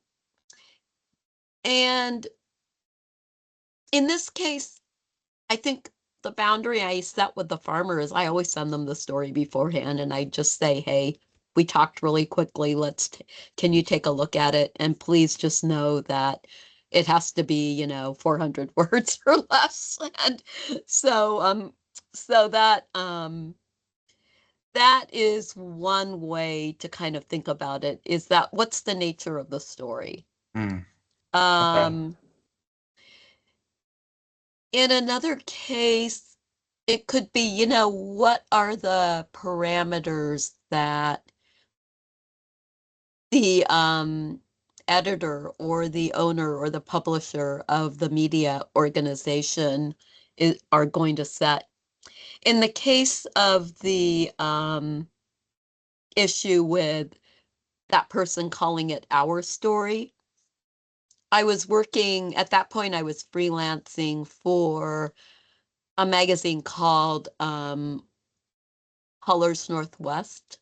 and in this case, I think the boundary I set with the farmer is I always send them the story beforehand, and I just say, hey, we talked really quickly. Can you take a look at it? And please just know that it has to be, 400 words or less. And so, so that is one way to kind of think about it, is that what's the nature of the story? Hmm. Okay. Um, in another case, it could be, what are the parameters that the editor or the owner or the publisher of the media organization are going to set. In the case of the issue with that person calling it our story, I was working, at that point, I was freelancing for a magazine called Colors Northwest.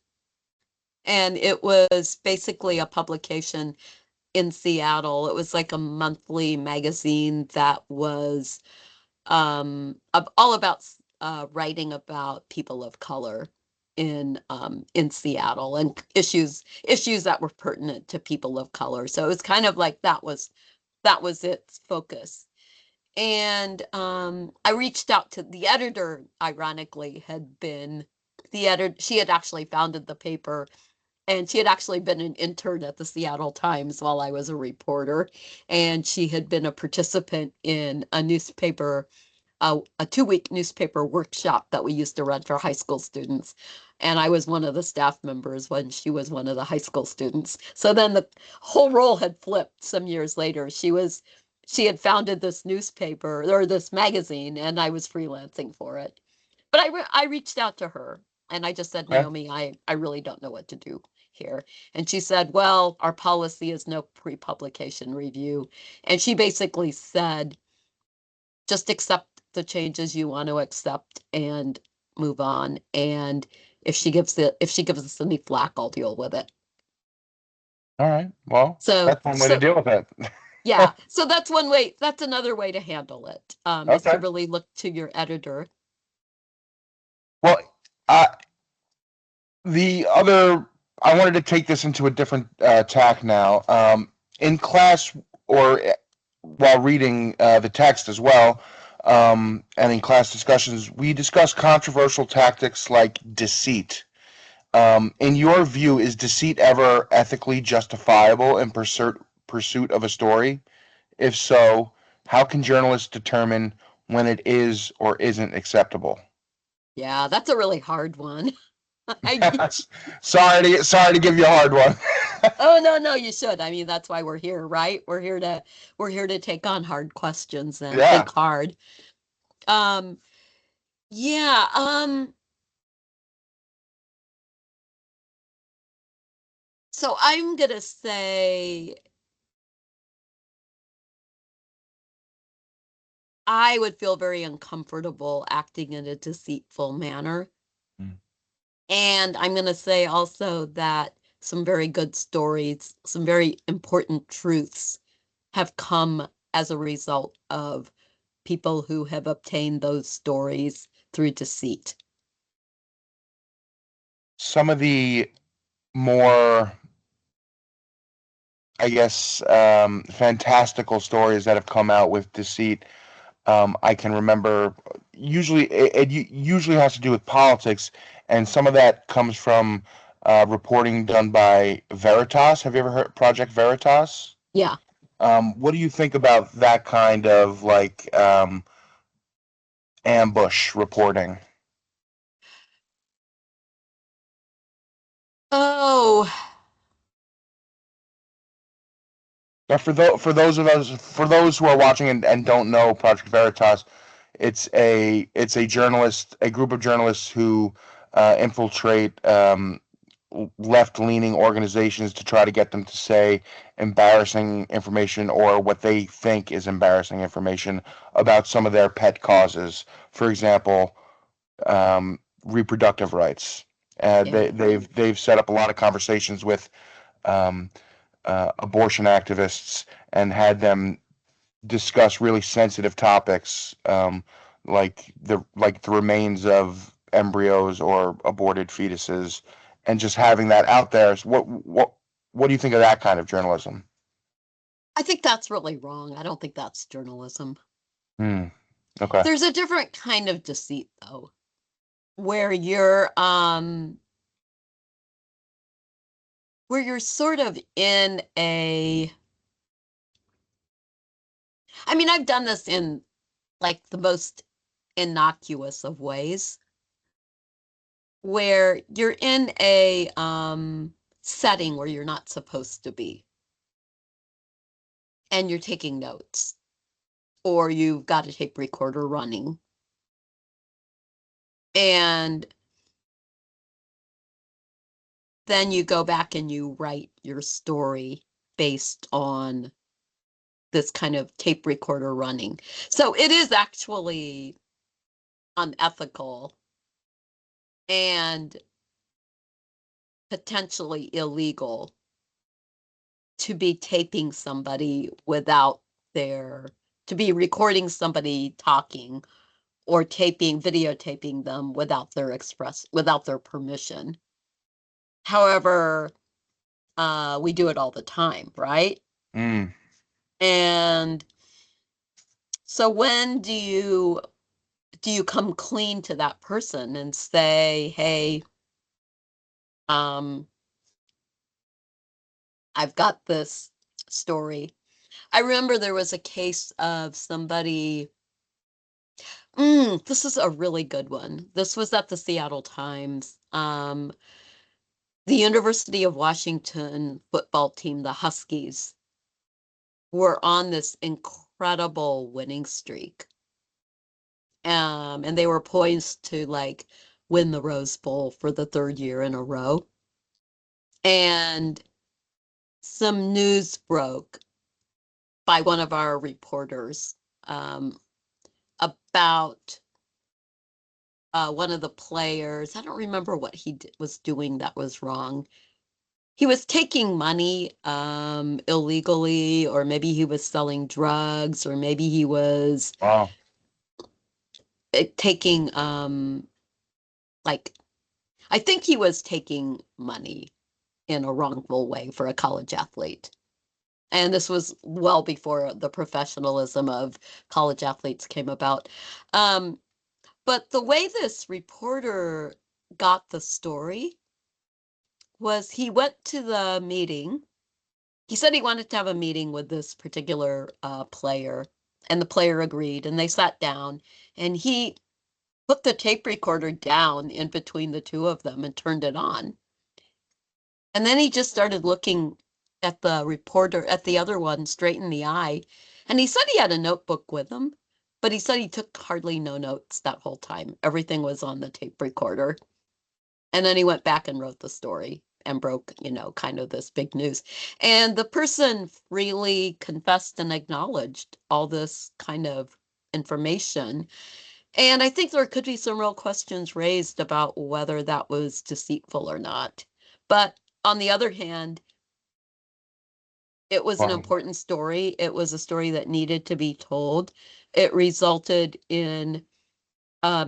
And it was basically a publication in Seattle. It was like a monthly magazine that was all about writing about people of color in Seattle, and issues that were pertinent to people of color. So it was kind of like that was its focus. And I reached out to the editor. Ironically, had been the editor. She had actually founded the paper, and she had actually been an intern at the Seattle Times while I was a reporter. And she had been a participant in a newspaper, a 2-week newspaper workshop that we used to run for high school students. And I was one of the staff members when she was one of the high school students. So then the whole role had flipped some years later. She had founded this newspaper, or this magazine, and I was freelancing for it. But I reached out to her, and I just said, Okay. Naomi, I really don't know what to do here. And she said, well, our policy is no pre-publication review. And she basically said, just accept the changes you want to accept and move on. And if she gives us any flack, I'll deal with it. All right. Well, So that's one way to so deal with it. yeah, so that's one way. That's another way to handle it, is to Okay. really look to your editor. Well, uh, the other, I wanted to take this into a different tack now. In class, or while reading the text as well, and in class discussions, we discuss controversial tactics like deceit. In your view, is deceit ever ethically justifiable in pursuit of a story? If so, how can journalists determine when it is or isn't acceptable? Yeah, that's a really hard one. I Sorry to give you a hard one. Oh, no, you should. I mean, that's why we're here, right? We're here to take on hard questions and think Yeah. hard. Um, yeah, so I'm gonna say I would feel very uncomfortable acting in a deceitful manner. Mm. And I'm going to say also that some very good stories, some very important truths have come as a result of people who have obtained those stories through deceit. Some of the more, I guess, fantastical stories that have come out with deceit, I can remember. Usually, it usually has to do with politics, and some of that comes from reporting done by Veritas. Have you ever heard Project Veritas? Yeah. What do you think about that kind of like ambush reporting? Oh, Now, for those who are watching and don't know Project Veritas, it's a group of journalists who infiltrate left-leaning organizations to try to get them to say embarrassing information or what they think is embarrassing information about some of their pet causes. For example, reproductive rights. yeah. They've set up a lot of conversations with um, abortion activists and had them discuss really sensitive topics, like the remains of embryos or aborted fetuses, and just having that out there. What do you think of that kind of journalism? I think that's really wrong. I don't think that's journalism. Hmm. Okay. There's a different kind of deceit, though, where you're sort of in a, I mean, I've done this in like the most innocuous of ways, where you're in a setting where you're not supposed to be, and you're taking notes, or you've got a tape recorder running, and then you go back and you write your story based on this kind of tape recorder running. So it is actually unethical and potentially illegal to be taping somebody without their, to be recording somebody talking or videotaping them without without their permission. However, we do it all the time, right? Mm. And so when do you come clean to that person and say, hey, I've got this story. I remember there was a case of somebody, this is a really good one. This was at the Seattle Times. The University of Washington football team, the Huskies, were on this incredible winning streak. And they were poised to like win the Rose Bowl for the third year in a row. And some news broke by one of our reporters about one of the players. I don't remember what he was doing that was wrong. He was taking money illegally, or maybe he was selling drugs, or maybe he was Wow. taking like, I think he was taking money in a wrongful way for a college athlete. And this was well before the professionalism of college athletes came about. But the way this reporter got the story was he went to the meeting. He said he wanted to have a meeting with this particular player, and the player agreed, and they sat down, and he put the tape recorder down in between the two of them and turned it on. And then he just started looking at the reporter, at the other one, straight in the eye. And he said he had a notebook with him, but he said he took hardly no notes that whole time. Everything was on the tape recorder. And then he went back and wrote the story and broke, kind of this big news. And the person freely confessed and acknowledged all this kind of information. And I think there could be some real questions raised about whether that was deceitful or not. But on the other hand, it was an important story. It was a story that needed to be told. It resulted in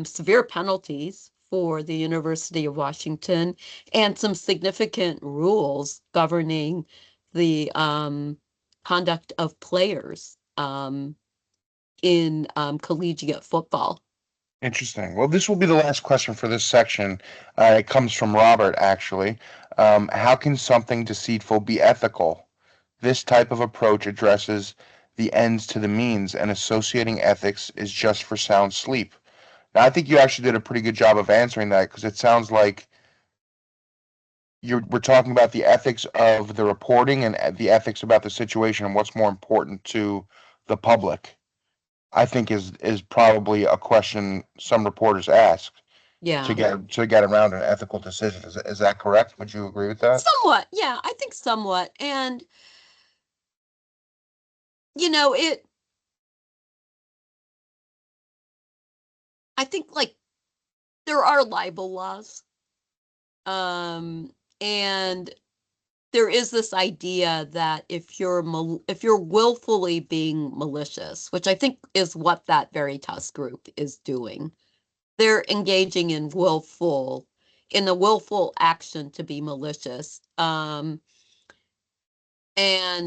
severe penalties for the University of Washington and some significant rules governing the conduct of players in collegiate football. Interesting. Well, this will be the last question for this section. It comes from Robert, actually. How can something deceitful be ethical? This type of approach addresses the ends to the means, and associating ethics is just for sound sleep. Now, I think you actually did a pretty good job of answering that, because it sounds like we're talking about the ethics of the reporting and the ethics about the situation and what's more important to the public. I think is probably a question some reporters ask Yeah. to get around an ethical decision. Is that correct? Would you agree with that? Somewhat. Yeah, I think somewhat. And I think like there are libel laws. And there is this idea that if you're willfully being malicious, which I think is what that Veritas group is doing, they're engaging in a willful action to be malicious. And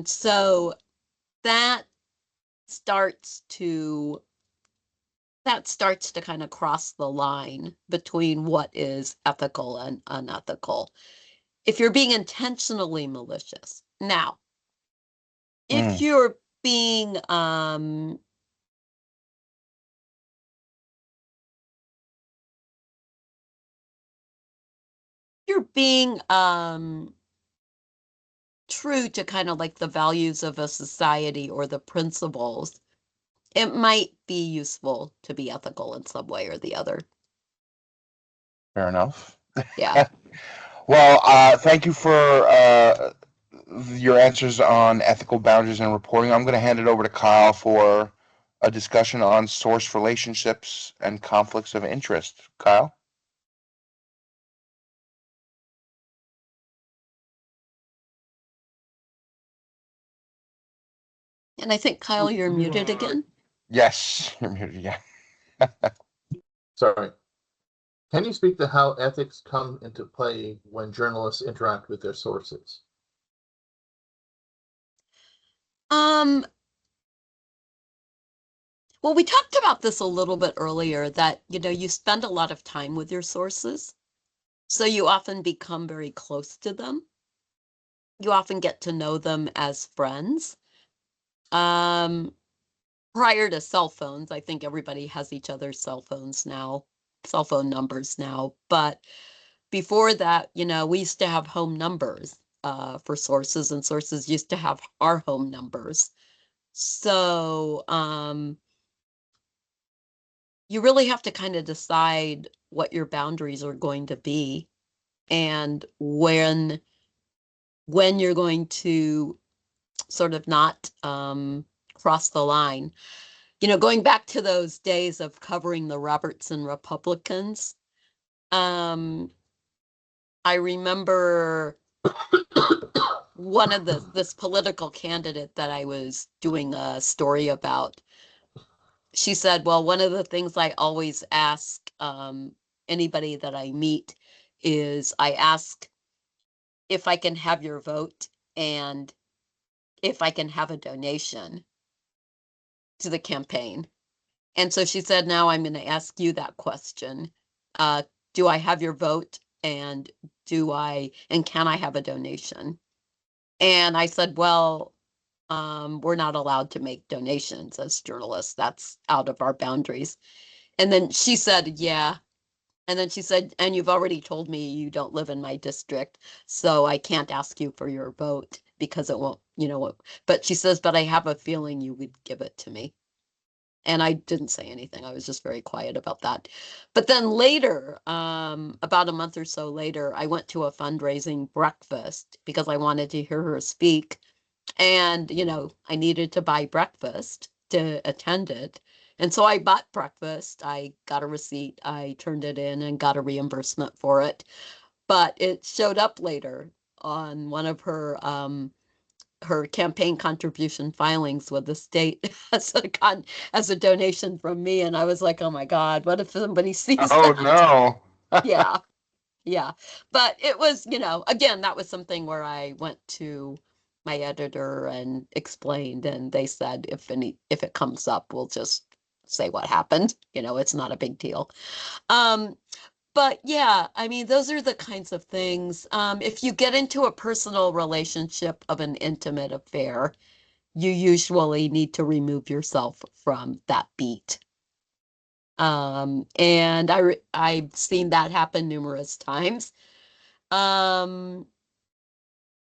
so that starts to kind of cross the line between what is ethical and unethical. If you're being intentionally malicious. Now, if you're being true to kind of like the values of a society or the principles, it might be useful to be ethical in some way or the other. Fair enough. Yeah. Well, thank you for your answers on ethical boundaries and reporting. I'm going to hand it over to Kyle for a discussion on source relationships and conflicts of interest. Kyle? And I think, Kyle, you're muted again. Yes, you're muted again. Sorry. Can you speak to how ethics come into play when journalists interact with their sources? Well, we talked about this a little bit earlier, that, you spend a lot of time with your sources. So you often become very close to them. You often get to know them as friends. Prior to cell phones, I think everybody has each other's cell phone numbers now. But before that, we used to have home numbers for sources, and sources used to have our home numbers. So you really have to kind of decide what your boundaries are going to be and when you're going to sort of not cross the line. Going back to those days of covering the Robertson Republicans, I remember this political candidate that I was doing a story about. She said, well, one of the things I always ask anybody that I meet is I ask if I can have your vote and if I can have a donation to the campaign. And so she said, now I'm going to ask you that question. Do I have your vote? And can I have a donation? And I said, well, we're not allowed to make donations as journalists. That's out of our boundaries. And then she said, yeah. And then she said, and you've already told me you don't live in my district, so I can't ask you for your vote because it won't, but she says, but I have a feeling you would give it to me. And I didn't say anything. I was just very quiet about that. But then later, about a month or so later, I went to a fundraising breakfast because I wanted to hear her speak. And, I needed to buy breakfast to attend it. And so I bought breakfast. I got a receipt. I turned it in and got a reimbursement for it. But it showed up later on one of her campaign contribution filings with the state as a donation from me. And I was like, oh my God, what if somebody sees Oh that? no. Yeah. Yeah. But it was, again, that was something where I went to my editor and explained, and they said, if it comes up, we'll just say what happened. It's not a big deal. But yeah, I mean, those are the kinds of things. If you get into a personal relationship of an intimate affair, you usually need to remove yourself from that beat. And I've seen that happen numerous times.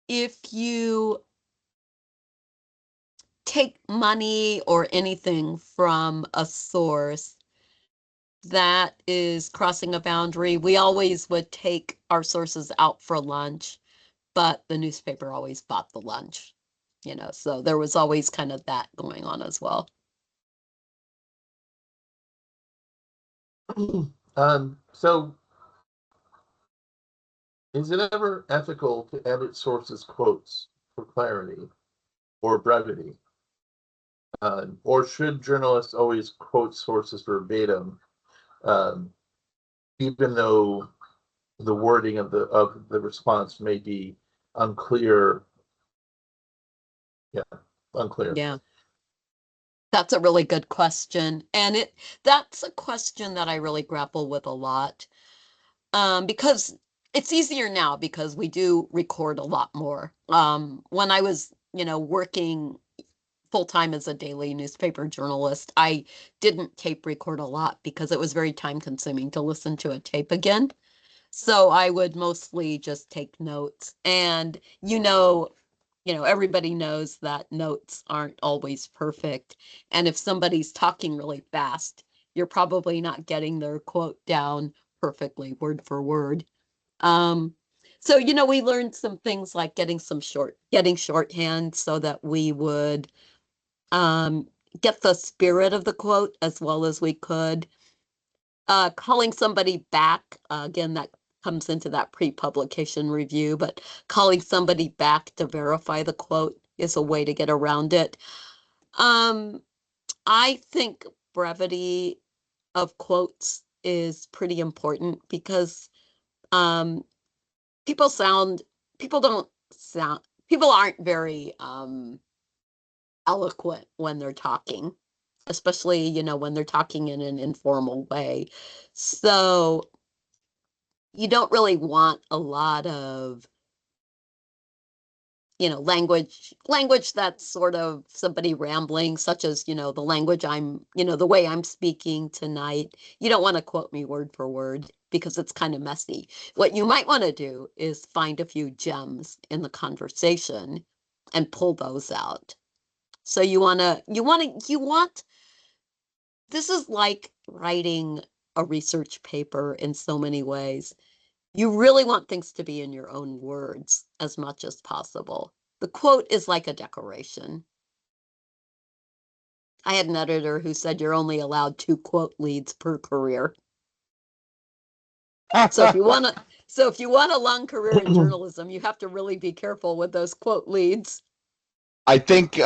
If you take money or anything from a source that is crossing a boundary, we always would take our sources out for lunch, but the newspaper always bought the lunch, so there was always kind of that going on as well. So is it ever ethical to edit sources' quotes for clarity or brevity? Or should journalists always quote sources verbatim, even though the wording of the response may be unclear? Yeah, unclear. Yeah, that's a really good question. And that's a question that I really grapple with a lot. Because it's easier now because we do record a lot more. When I was, working full-time as a daily newspaper journalist, I didn't tape record a lot because it was very time consuming to listen to a tape again. So I would mostly just take notes. And everybody knows that notes aren't always perfect. And if somebody's talking really fast, you're probably not getting their quote down perfectly word for word. So, we learned some things like getting shorthand so that we would um, get the spirit of the quote as well as we could. Calling somebody back, again, that comes into that pre-publication review, but calling somebody back to verify the quote is a way to get around it. I think brevity of quotes is pretty important because um, people sound people don't sound people aren't very eloquent when they're talking, especially when they're talking in an informal way. So you don't really want a lot of language that's sort of somebody rambling, such as the language the way I'm speaking tonight. You don't want to quote me word for word because it's kind of messy. What you might want to do is find a few gems in the conversation and pull those out. So you want this is like writing a research paper in so many ways. You really want things to be in your own words as much as possible. The quote is like a decoration. I had an editor who said you're only allowed 2 quote leads per career. So if you want a long career in journalism, you have to really be careful with those quote leads. I think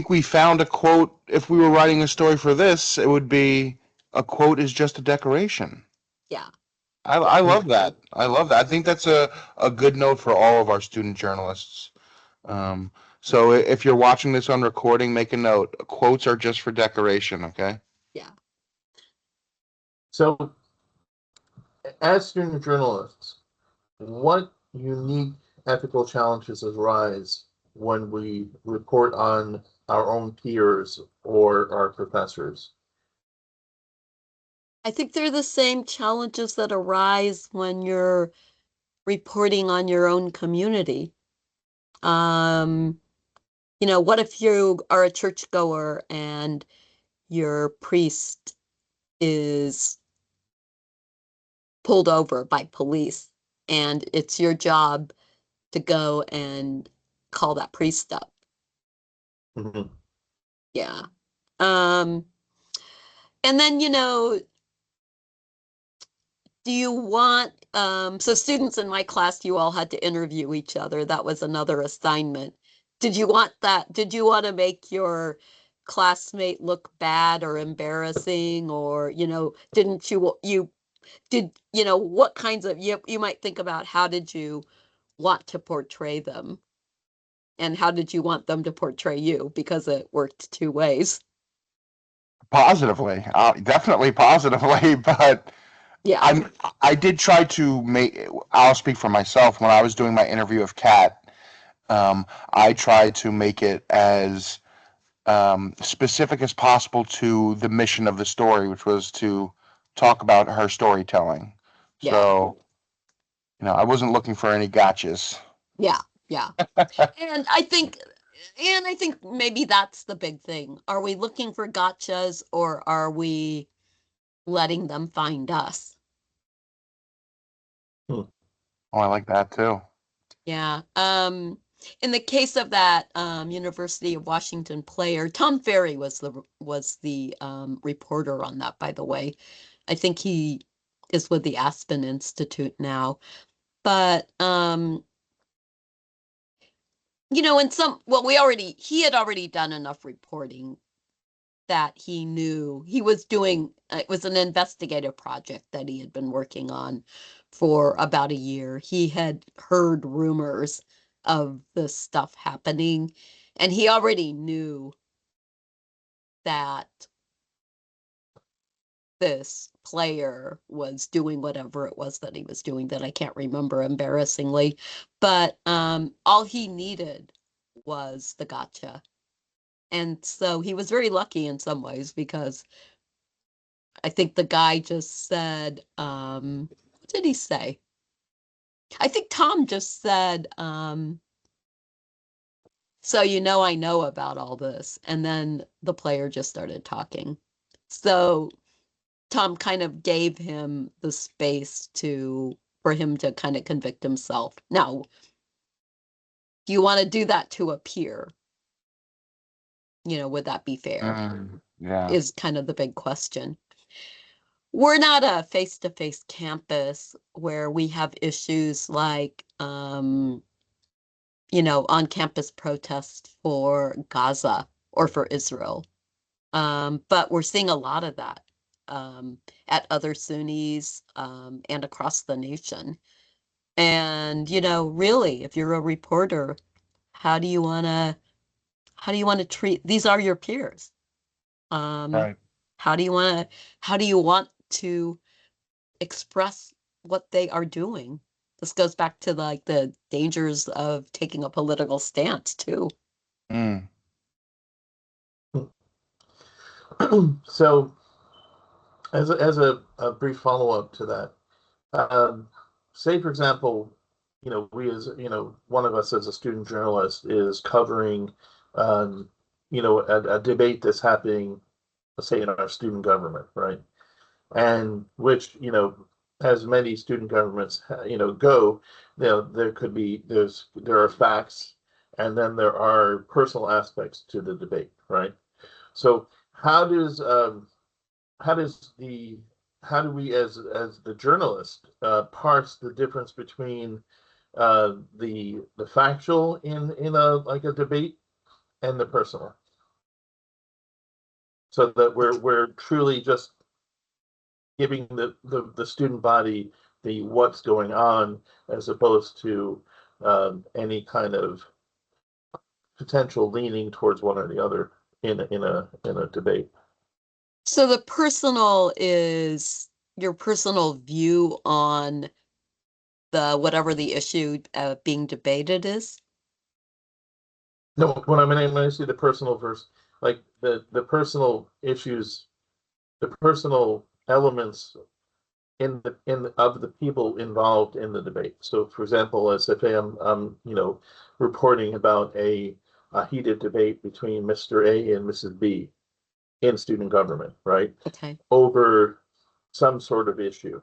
we found a quote. If we were writing a story for this, it would be a quote is just a decoration. Yeah. I love that. I love that. I think that's a good note for all of our student journalists. Um, so if you're watching this on recording, make a note. Quotes are just for decoration, okay? Yeah. So, as student journalists, what unique ethical challenges arise when we report on our own peers or our professors? I think they're the same challenges that arise when you're reporting on your own community. What if you are a churchgoer and your priest is pulled over by police and it's your job to go and call that priest up? Mhm. Yeah. Um, And then, do you want, so students in my class, you all had to interview each other. That was another assignment. Did you want that? Did you want to make your classmate look bad or embarrassing, or, didn't what kinds of, you might think about how did you want to portray them and how did you want them to portray you, because it worked two ways. Positively, definitely positively, but Yeah. I did try to make. I'll speak for myself. When I was doing my interview of Kat, I tried to make it as specific as possible to the mission of the story, which was to talk about her storytelling. Yeah. So, I wasn't looking for any gotchas. Yeah. Yeah. And I think maybe that's the big thing. Are we looking for gotchas, or are we letting them find us? Oh, I like that too. Yeah. In the case of that University of Washington player, Tom Ferry was the reporter on that, by the way. I think he is with the Aspen Institute now. But he had already done enough reporting that he knew he was doing. It was an investigative project that he had been working on for about a year. He had heard rumors of this stuff happening, and he already knew that this player was doing whatever it was that he was doing that I can't remember, embarrassingly. But all he needed was the gotcha. And so he was very lucky in some ways, because I think the guy just said, what did he say? I think Tom just said, so I know about all this. And then the player just started talking. So Tom kind of gave him the space for him to kind of convict himself. Now, do you want to do that to a peer? Would that be fair? Yeah. Is kind of the big question. We're not a face-to-face campus where we have issues like, on-campus protests for Gaza or for Israel. But we're seeing a lot of that at other SUNYs and across the nation. And, really, if you're a reporter, how do you want to treat, these are your peers. Right. How do you want to express what they are doing? This goes back to like the dangers of taking a political stance too. Mm. So, as a brief follow up to that, say for example, we as one of us as a student journalist is covering, a debate that's happening, let's say in our student government, right? And which as many student governments go, there are facts, and then there are personal aspects to the debate, right? So how does how does the how do we as the journalist parse the difference between the factual in a like a debate and the personal, so that we're truly just giving the student body the what's going on, as opposed to any kind of potential leaning towards one or the other in a debate. So the personal is your personal view on the whatever the issue being debated is. No, when I see the personal versus like the personal issues, the personal elements of the people involved in the debate. So, for example, as if I'm reporting about a heated debate between Mr. A and Mrs. B in student government, right? Okay. Over some sort of issue,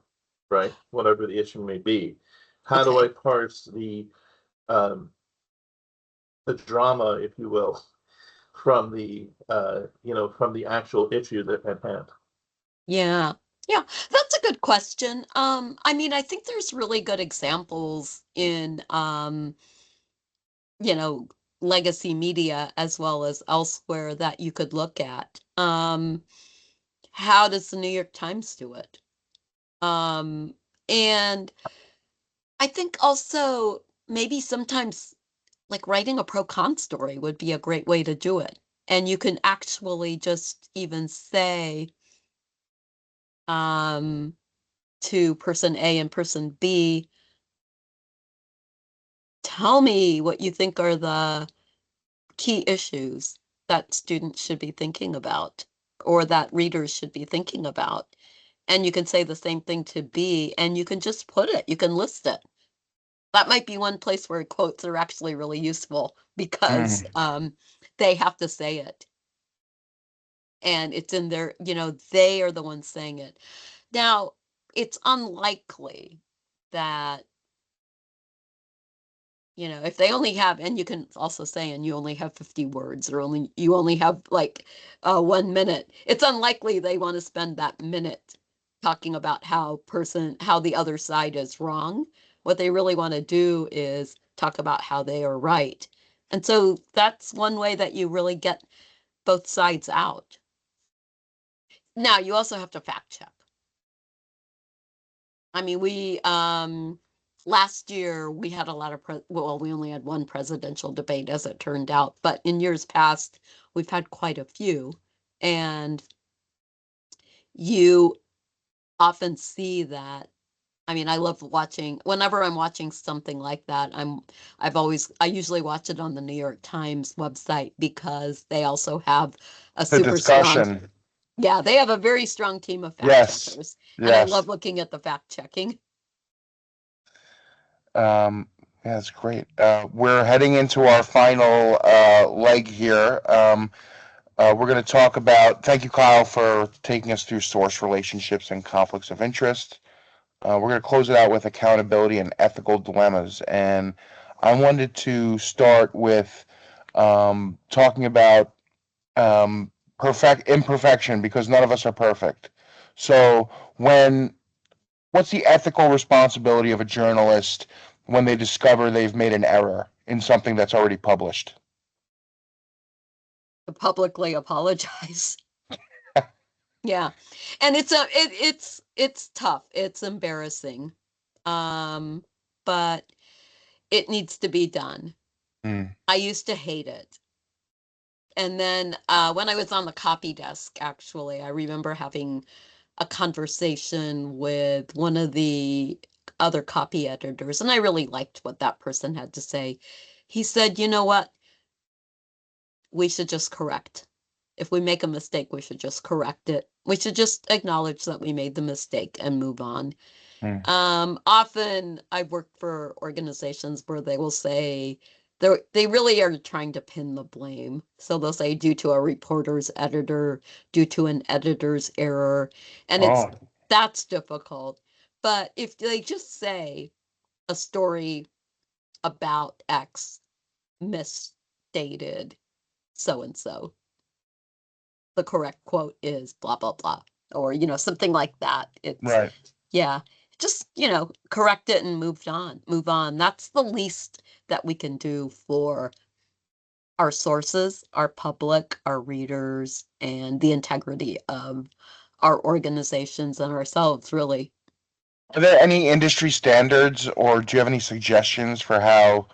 right? Whatever the issue may be. How do I parse the drama, if you will, from the from the actual issue that at hand? Yeah. Yeah, that's a good question. I mean, I think there's really good examples in you know, legacy media as well as elsewhere that you could look at. How does the New York Times do it? Um, and I think also maybe sometimes like writing a pro-con story would be a great way to do it. And you can actually just even say to person A and person B, tell me what you think are the key issues that students should be thinking about or that readers should be thinking about. And you can say the same thing to B, and you can just put it, you can list it. That might be one place where quotes are actually really useful because they have to say it. And it's in their, they are the ones saying it. Now, it's unlikely that if they only have, and you can also say, and you only have 50 words or you only have like 1 minute, it's unlikely they want to spend that minute talking about how the other side is wrong. What they really want to do is talk about how they are right. And so that's one way that you really get both sides out. Now, you also have to fact check. I mean, we last year we had a lot of we only had one presidential debate as it turned out, but in years past we've had quite a few, and you often see that. I mean, I love watching whenever I'm watching something like that. I usually watch it on the New York Times website because they also have a The super strong, discussion. yeah, they have a very strong team of fact Yes. checkers, and I love Yes. looking at the fact checking. Yeah, that's great. We're heading into our final leg here. We're going to talk about, thank you, Kyle, for taking us through source relationships and conflicts of interest. We're going to close it out with accountability and ethical dilemmas. And I wanted to start with talking about imperfection because none of us are perfect. So, what's the ethical responsibility of a journalist when they discover they've made an error in something that's already published? To publicly apologize. Yeah. And it's tough. It's embarrassing. Um, but it needs to be done. Mm. I used to hate it. And then when I was on the copy desk, actually, I remember having a conversation with one of the other copy editors, and I really liked what that person had to say. He said, "You know what? We should just correct. If we make a mistake, we should just correct it. We should just acknowledge that we made the mistake and move on." Mm. Often I've worked for organizations where they will say they really are trying to pin the blame. So they'll say due to a reporter's editor, due to an editor's error, and Oh, that's difficult. But if they just say a story about X misstated so and so, the correct quote is blah blah blah, or something like that. It's right. Yeah, just correct it and move on. That's the least that we can do for our sources, our public, our readers, and the integrity of our organizations and ourselves, really. Are there any industry standards, or do you have any suggestions for how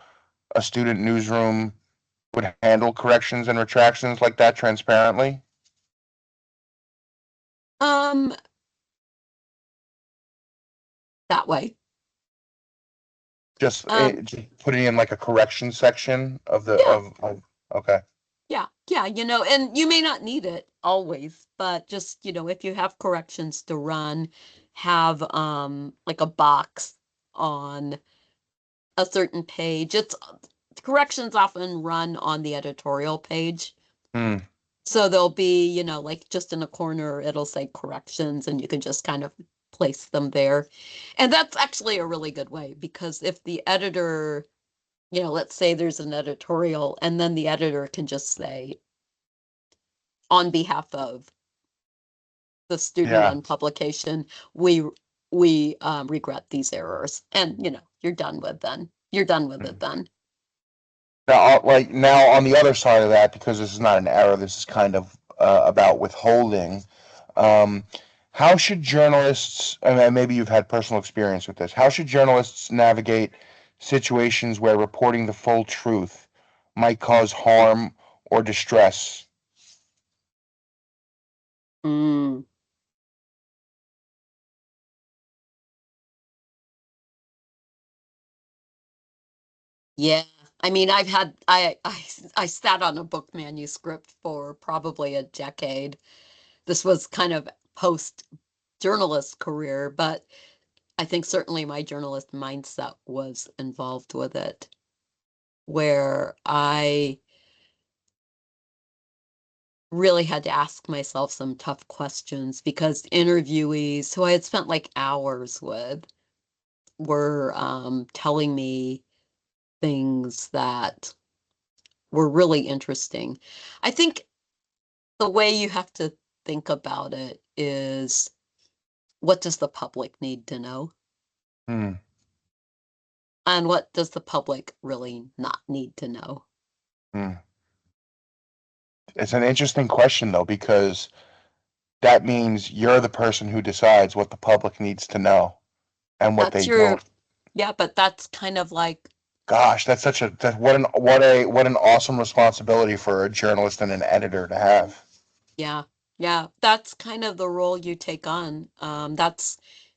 a student newsroom would handle corrections and retractions like that transparently? um that way. Just putting in like a correction section of the Yeah, of okay. yeah, and you may not need it always, but just if you have corrections to run, have like a box on a certain page. It's corrections often run on the editorial page. Hmm. So there'll be, like just in a corner, it'll say corrections, and you can just kind of place them there. And that's actually a really good way because if the editor, let's say there's an editorial, and then the editor can just say, on behalf of the student Yeah. on publication, we regret these errors, and you're done with then. You're done with it then. Now, like now on the other side of that, because this is not an error, this is kind of about withholding. Um, how should journalists, and maybe you've had personal experience with this, how should journalists navigate situations where reporting the full truth might cause harm or distress? Mm. Yeah. I mean, I sat on a book manuscript for probably a decade. This was kind of post journalist career, but I think certainly my journalist mindset was involved with it, where I really had to ask myself some tough questions because interviewees who I had spent like hours with were telling me things that were really interesting. I think the way you have to think about it is, what does the public need to know? Hmm. And what does the public really not need to know? Hmm. It's an interesting question though, because that means you're the person who decides what the public needs to know and what That's they your, don't. yeah, but that's kind of like, Gosh, that's such a what an awesome responsibility for a journalist and an editor to have. yeah, yeah, that's kind of the role you take on.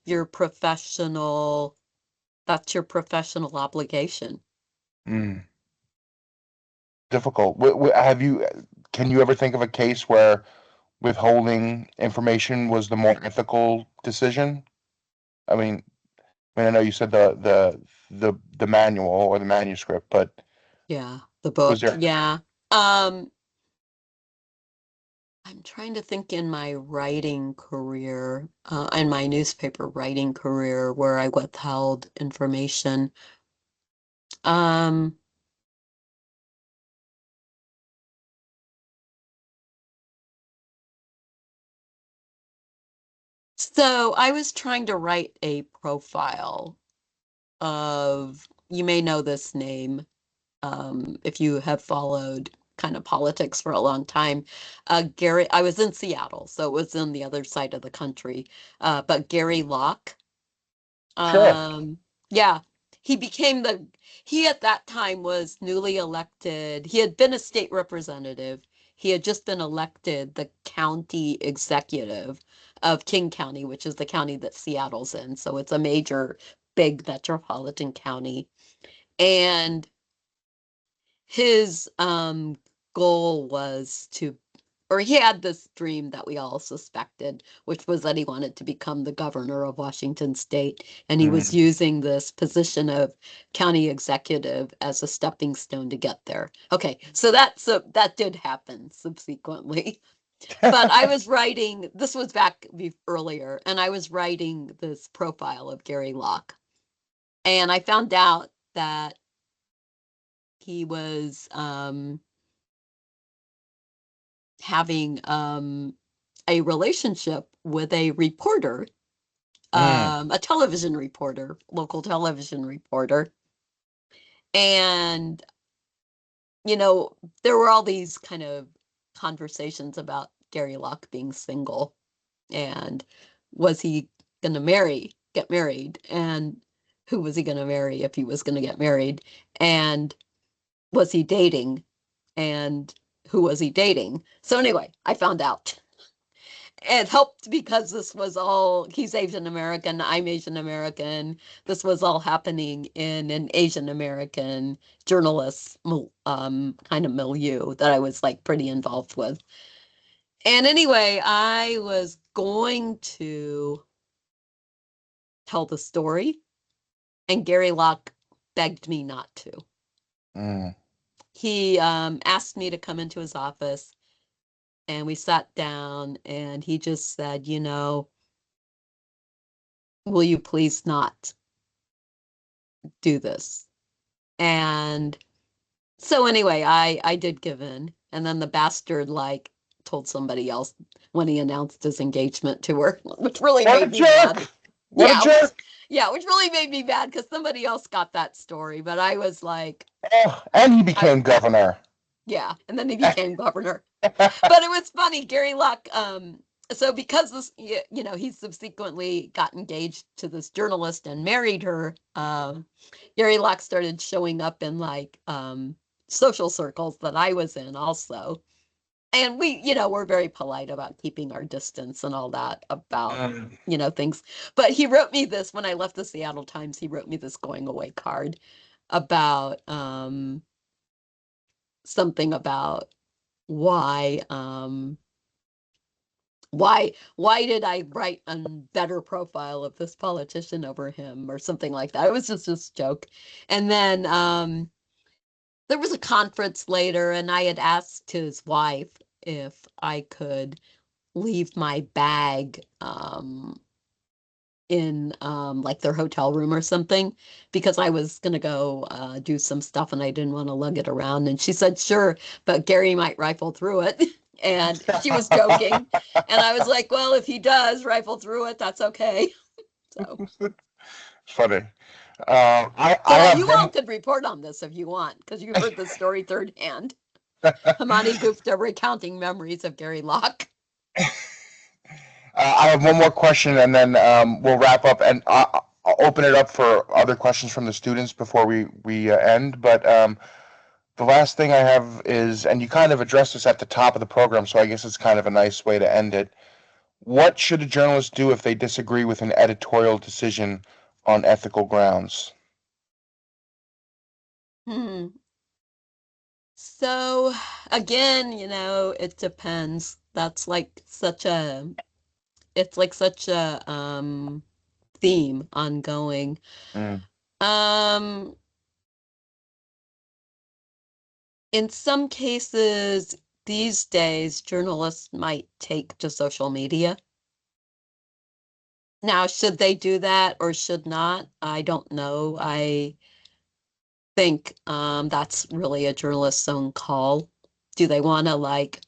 Your professional, that's your professional obligation. Mm, difficult. Can you ever think of a case where withholding information was the more ethical decision? I mean, I know you said the manual or the manuscript, but Yeah, the was book. there? Yeah. Um, I'm trying to think in my writing career, in my newspaper writing career, where I withheld information. Um, so I was trying to write a profile of, you may know this name, if you have followed kind of politics for a long time. Gary, I was in Seattle, so it was in the other side of the country. But Gary Locke. Sure. Um, yeah, he became he at that time was newly elected. He had been a state representative. He had just been elected the county executive of King County, which is the county that Seattle's in. So it's a major, big metropolitan county. And his goal was to, or he had this dream that we all suspected, which was that he wanted to become the governor of Washington State. And he was Mm. using this position of county executive as a stepping stone to get there. Okay, so that did happen subsequently. But I was writing, this was back earlier, and I was writing this profile of Gary Locke. And I found out that he was having a relationship with a reporter, Mm. a television reporter, local television reporter. And, you know, there were all these kind of conversations about Gary Locke being single and was he going to get married? And who was he going to marry if he was going to get married? And was he dating? And who was he dating? So anyway, I found out. It helped because this was all, he's Asian American, I'm Asian American. This was all happening in an Asian American journalist kind of milieu that I was like pretty involved with. And anyway, I was going to tell the story, and Gary Locke begged me not to. Mm. He asked me to come into his office, and we sat down, and he just said, will you please not do this? And so anyway, I did give in, and then the bastard like told somebody else when he announced his engagement to her, which really What a made me mad. jerk! What a jerk! Which really made me mad because somebody else got that story, but I was like, Oh, and he became governor. yeah, and then he became governor. But it was funny, Gary Luck. So because this, you know, he subsequently got engaged to this journalist and married her. Gary Luck started showing up in like social circles that I was in also. And we, you know, we're very polite about keeping our distance and all that about, you know, things. But he wrote me this when I left the Seattle Times. He wrote me this going away card about something about why why did I write a better profile of this politician over him or something like that. It was just a joke. And then there was a conference later, and I had asked his wife if I could leave my bag in like their hotel room or something because I was gonna go do some stuff and I didn't want to lug it around. And she said, sure, but Gary might rifle through it. And she was joking. And I was like, well, if he does rifle through it, that's okay. So Funny. I well, have you all could report on this if you want, because you heard the story third hand. Himanee Gupta recounting memories of Gary Locke. I have one more question, and then we'll wrap up, and I'll open it up for other questions from the students before we end. But the last thing I have is, and you kind of addressed this at the top of the program, so I guess it's kind of a nice way to end it. What should a journalist do if they disagree with an editorial decision on ethical grounds? So again, you know, it depends. That's like such a, it's like such a theme ongoing. Um, in some cases these days, journalists might take to social media. Now, should they do that or should not? I don't know. I think that's really a journalist's own call. Do they want to like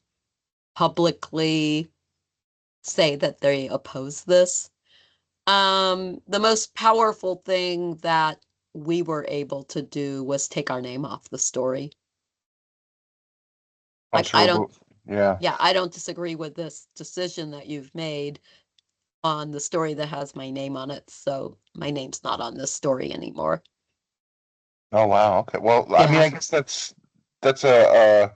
publicly say that they oppose this? The most powerful thing that we were able to do was take our name off the story. Like, I don't, Yeah. yeah, I don't disagree with this decision that you've made on the story that has my name on it. So my name's not on this story anymore. Oh wow. Okay. Well, I mean, Yeah. I guess that's a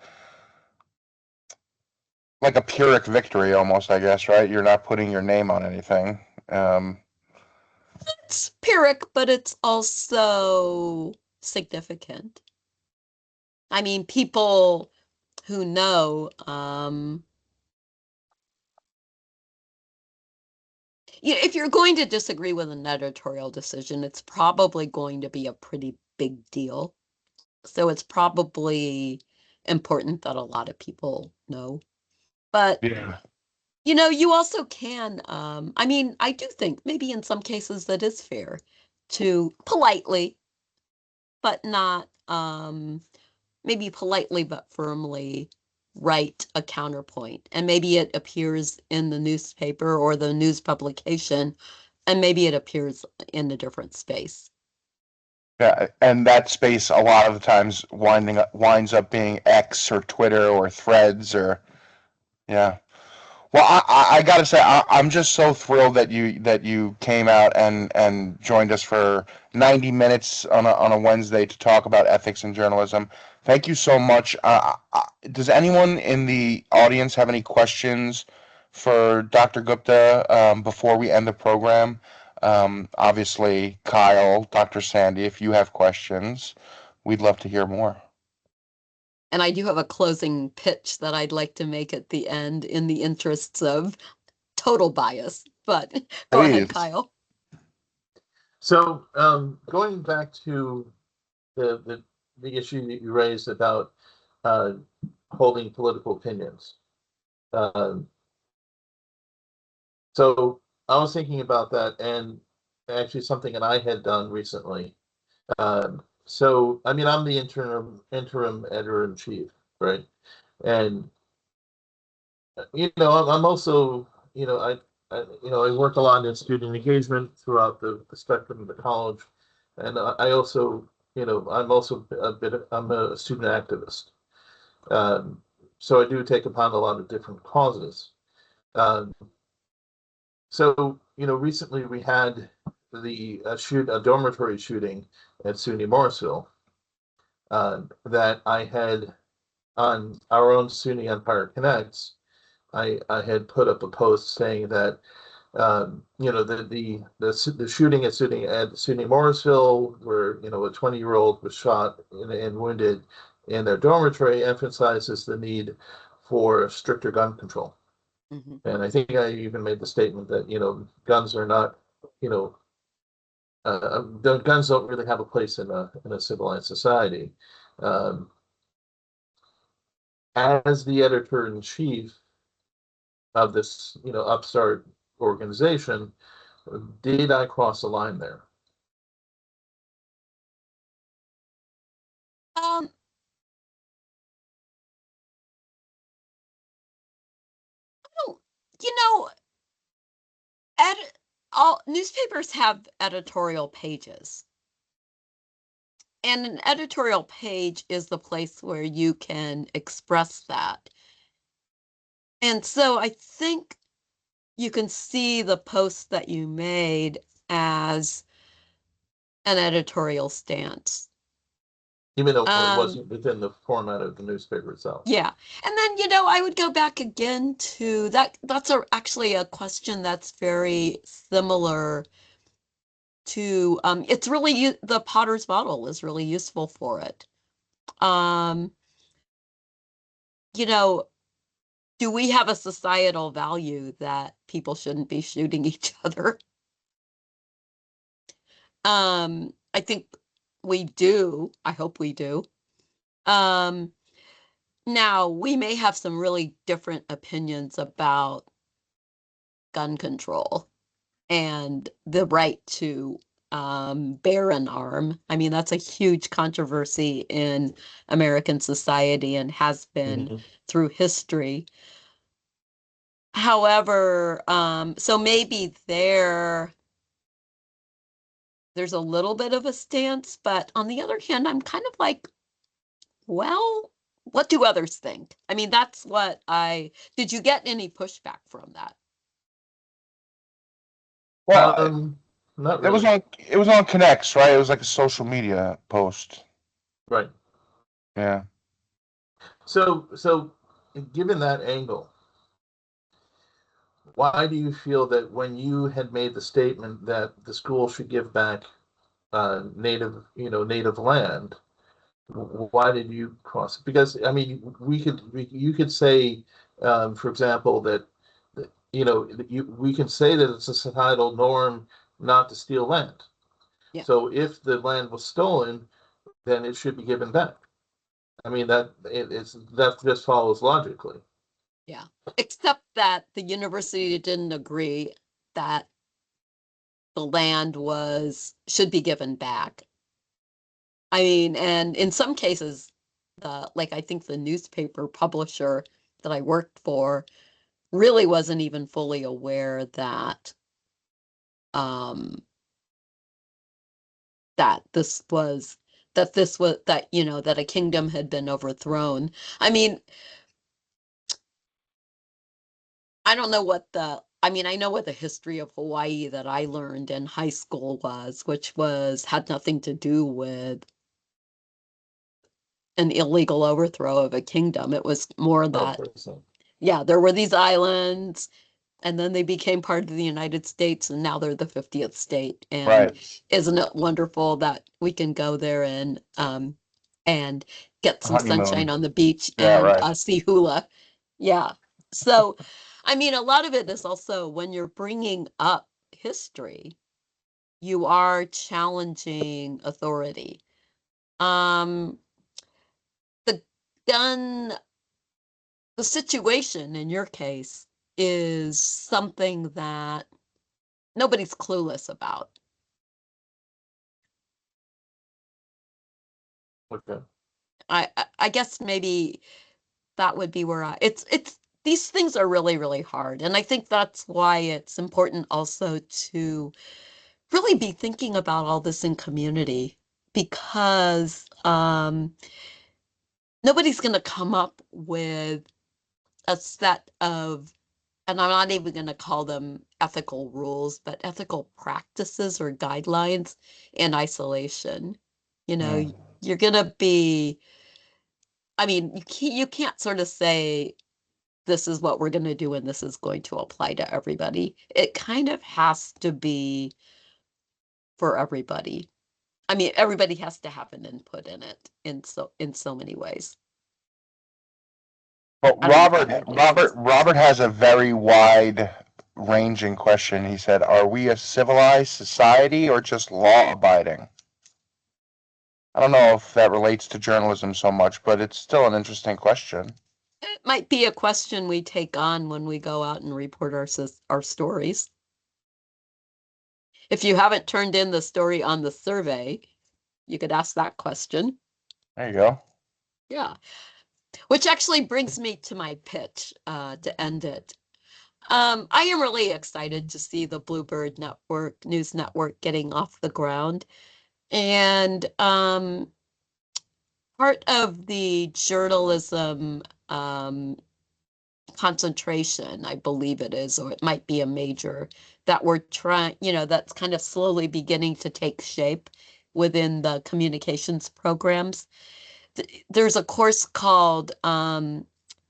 like a Pyrrhic victory almost, I guess, right? You're not putting your name on anything. It's Pyrrhic, but it's also significant. I mean, people who know, if you're going to disagree with an editorial decision, it's probably going to be a pretty big deal. So it's probably important that a lot of people know. But yeah. you know, you also can, I mean, I do think maybe in some cases that is fair to politely, but not, maybe politely but firmly write a counterpoint. And maybe it appears in the newspaper or the news publication, and maybe it appears in a different space. Yeah, and that space a lot of the times winds up being X or Twitter or Threads or yeah. Well, I gotta say I'm just so thrilled that you came out and joined us for 90 minutes on a Wednesday to talk about ethics in journalism. Thank you so much. Does anyone in the audience have any questions for Dr. Gupta before we end the program? Obviously, Kyle, Dr. Sandy, if you have questions, we'd love to hear more. And I do have a closing pitch that I'd like to make at the end in the interests of total bias, but go ahead, Please. Kyle. So going back to the issue that you raised about holding political opinions. So I was thinking about that, and actually something that I had done recently. So I mean, I'm the interim editor in chief, right? And I'm also, I work a lot in student engagement throughout the spectrum of the college, and I also, I'm also I'm a student activist. Um, so I do take upon a lot of different causes. Um, so, recently we had a dormitory shooting at SUNY Morrisville, that I had on our own SUNY Empire Connects. I had put up a post saying that the shooting at SUNY Morrisville, where a 20-year-old was shot and wounded in their dormitory, emphasizes the need for stricter gun control. Mhm. And I think I even made the statement that guns are not, guns don't really have a place in a civilized society. Um, as the editor in chief of this upstart organization, did I cross a line there? Um, oh, you know, all newspapers have editorial pages. And an editorial page is the place where you can express that. And so I think you can see the post that you made as an editorial stance. Even though it Um, wasn't within the format of the newspaper itself. yeah. And then, I would go back again to that. That's actually a question that's very similar to, it's really, the Potter's model is really useful for it. Um, you know, do we have a societal value that people shouldn't be shooting each other? I think we do. I hope we do. Um, Now we may have some really different opinions about gun control and the right to bear an arm. I mean, that's a huge controversy in American society and has been Mhm. through history. However, so maybe there's a little bit of a stance, but on the other hand, I'm kind of like, well, what do others think? I mean, that's what did you get any pushback from that? Well, Not it was really. on Connects, right? It was like a social media post. Right. Yeah. So given that angle, why do you feel that when you had made the statement that the school should give back native land, why did you cross it? Because I mean, you could say, for example, that we can say that it's a societal norm not to steal land. Yeah. So if the land was stolen, then it should be given back. I mean that just follows logically. Yeah. Except that the university didn't agree that the land should be given back. I mean, and in some cases, I think the newspaper publisher that I worked for really wasn't even fully aware um that this was that a kingdom had been overthrown. I mean, I don't know I know what the history of Hawaii that I learned in high school was, which had nothing to do with an illegal overthrow of a kingdom. It was more Oh, of that, course not. yeah, there were these islands and then they became part of the United States and now they're the 50th state. And Right. isn't it wonderful that we can go there and get some sunshine Honeymoon. on the beach Yeah, and right. see hula? Yeah. So, I mean, a lot of it is also when you're bringing up history, you are challenging authority. Um, the gun, the situation in your case is something that nobody's clueless about. Okay. I guess maybe that would be where it's these things are really, really hard. And I think that's why it's important also to really be thinking about all this in community, because nobody's going to come up with a set of, and I'm not even going to call them ethical rules, but ethical practices or guidelines in isolation. You know, Mm. you're going to be, I mean, you can't sort of say this is what we're going to do and this is going to apply to everybody. It kind of has to be for everybody. I mean, everybody has to have an input in it in so many ways. But I don't know if that makes sense. Robert has a very wide ranging question. He said, "Are we a civilized society or just law abiding?" I don't know if that relates to journalism so much, but it's still an interesting question. It might be a question we take on when we go out and report our stories. If you haven't turned in the story on the survey, you could ask that question. There you go. Yeah. Which actually brings me to my pitch to end it. I am really excited to see the Bluebird news network getting off the ground. And part of the journalism concentration, I believe it is, or it might be a major that we're trying, that's kind of slowly beginning to take shape within the communications programs. There's a course called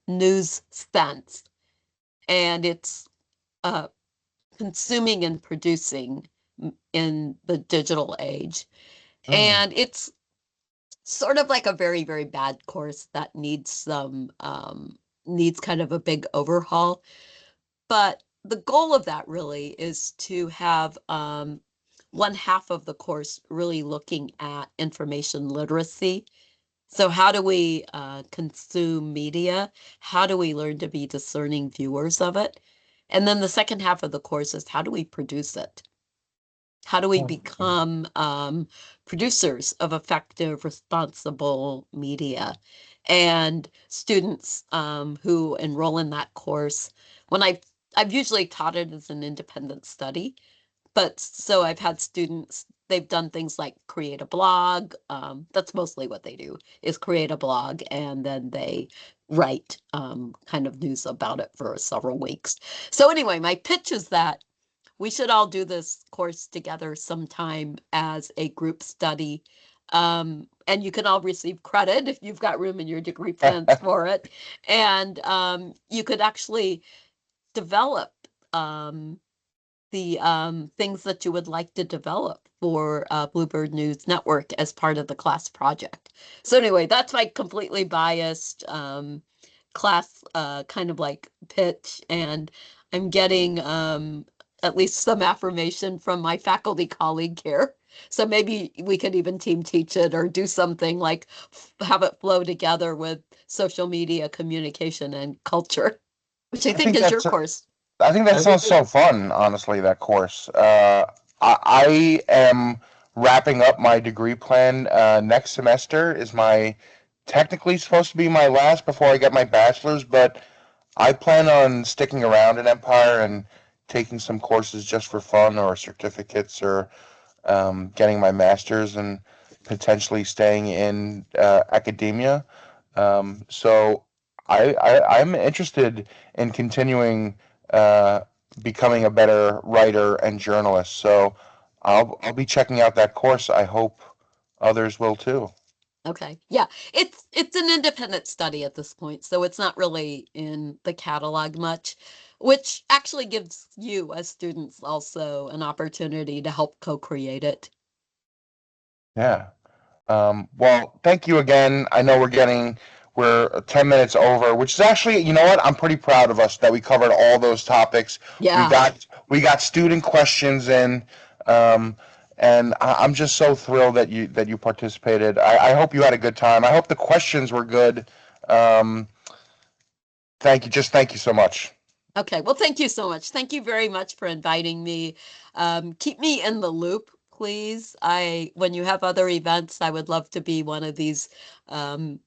News Sense, and it's consuming and producing in the digital age. Mm. And it's sort of like a very, very bad course that needs needs kind of a big overhaul. But the goal of that really is to have one half of the course really looking at information literacy. So how do we consume media? How do we learn to be discerning viewers of it? And then the second half of the course is how do we produce it? How do we become producers of effective, responsible media? And students who enroll in that course, when I've usually taught it as an independent study, but so I've had students, they've done things like create a blog. That's mostly what they do, is create a blog, and then they write kind of news about it for several weeks. So anyway, my pitch is that we should all do this course together sometime as a group study. And you can all receive credit if you've got room in your degree plans for it. And you could actually develop the things that you would like to develop for Bluebird News Network as part of the class project. So anyway, that's my completely biased class kind of like pitch, and I'm getting at least some affirmation from my faculty colleague here. So maybe we could even team teach it or do something like have it flow together with social media communication and culture, which I I think think is your that's course. I think that I think sounds so fun, honestly, that course. I am wrapping up my degree plan. Next semester is my technically supposed to be my last before I get my bachelor's, but I plan on sticking around in Empire and taking some courses just for fun or certificates or getting my master's and potentially staying in academia. So I'm interested in continuing uh, becoming a better writer and journalist. So I'll be checking out that course. I hope others will too. Okay. Yeah. It's an independent study at this point, so it's not really in the catalog much, which actually gives you as students also an opportunity to help co-create it. Yeah. Well, thank you again. I know we're 10 minutes over, which is actually, you know what? I'm pretty proud of us that we covered all those topics. We Yeah. got we got student questions in, um, and I'm just so thrilled that you participated. I hope you had a good time. I hope the questions were good. Um, thank you so much. Okay. Well, thank you so much. Thank you very much for inviting me. Keep me in the loop, please. When you have other events, I would love to be one of these box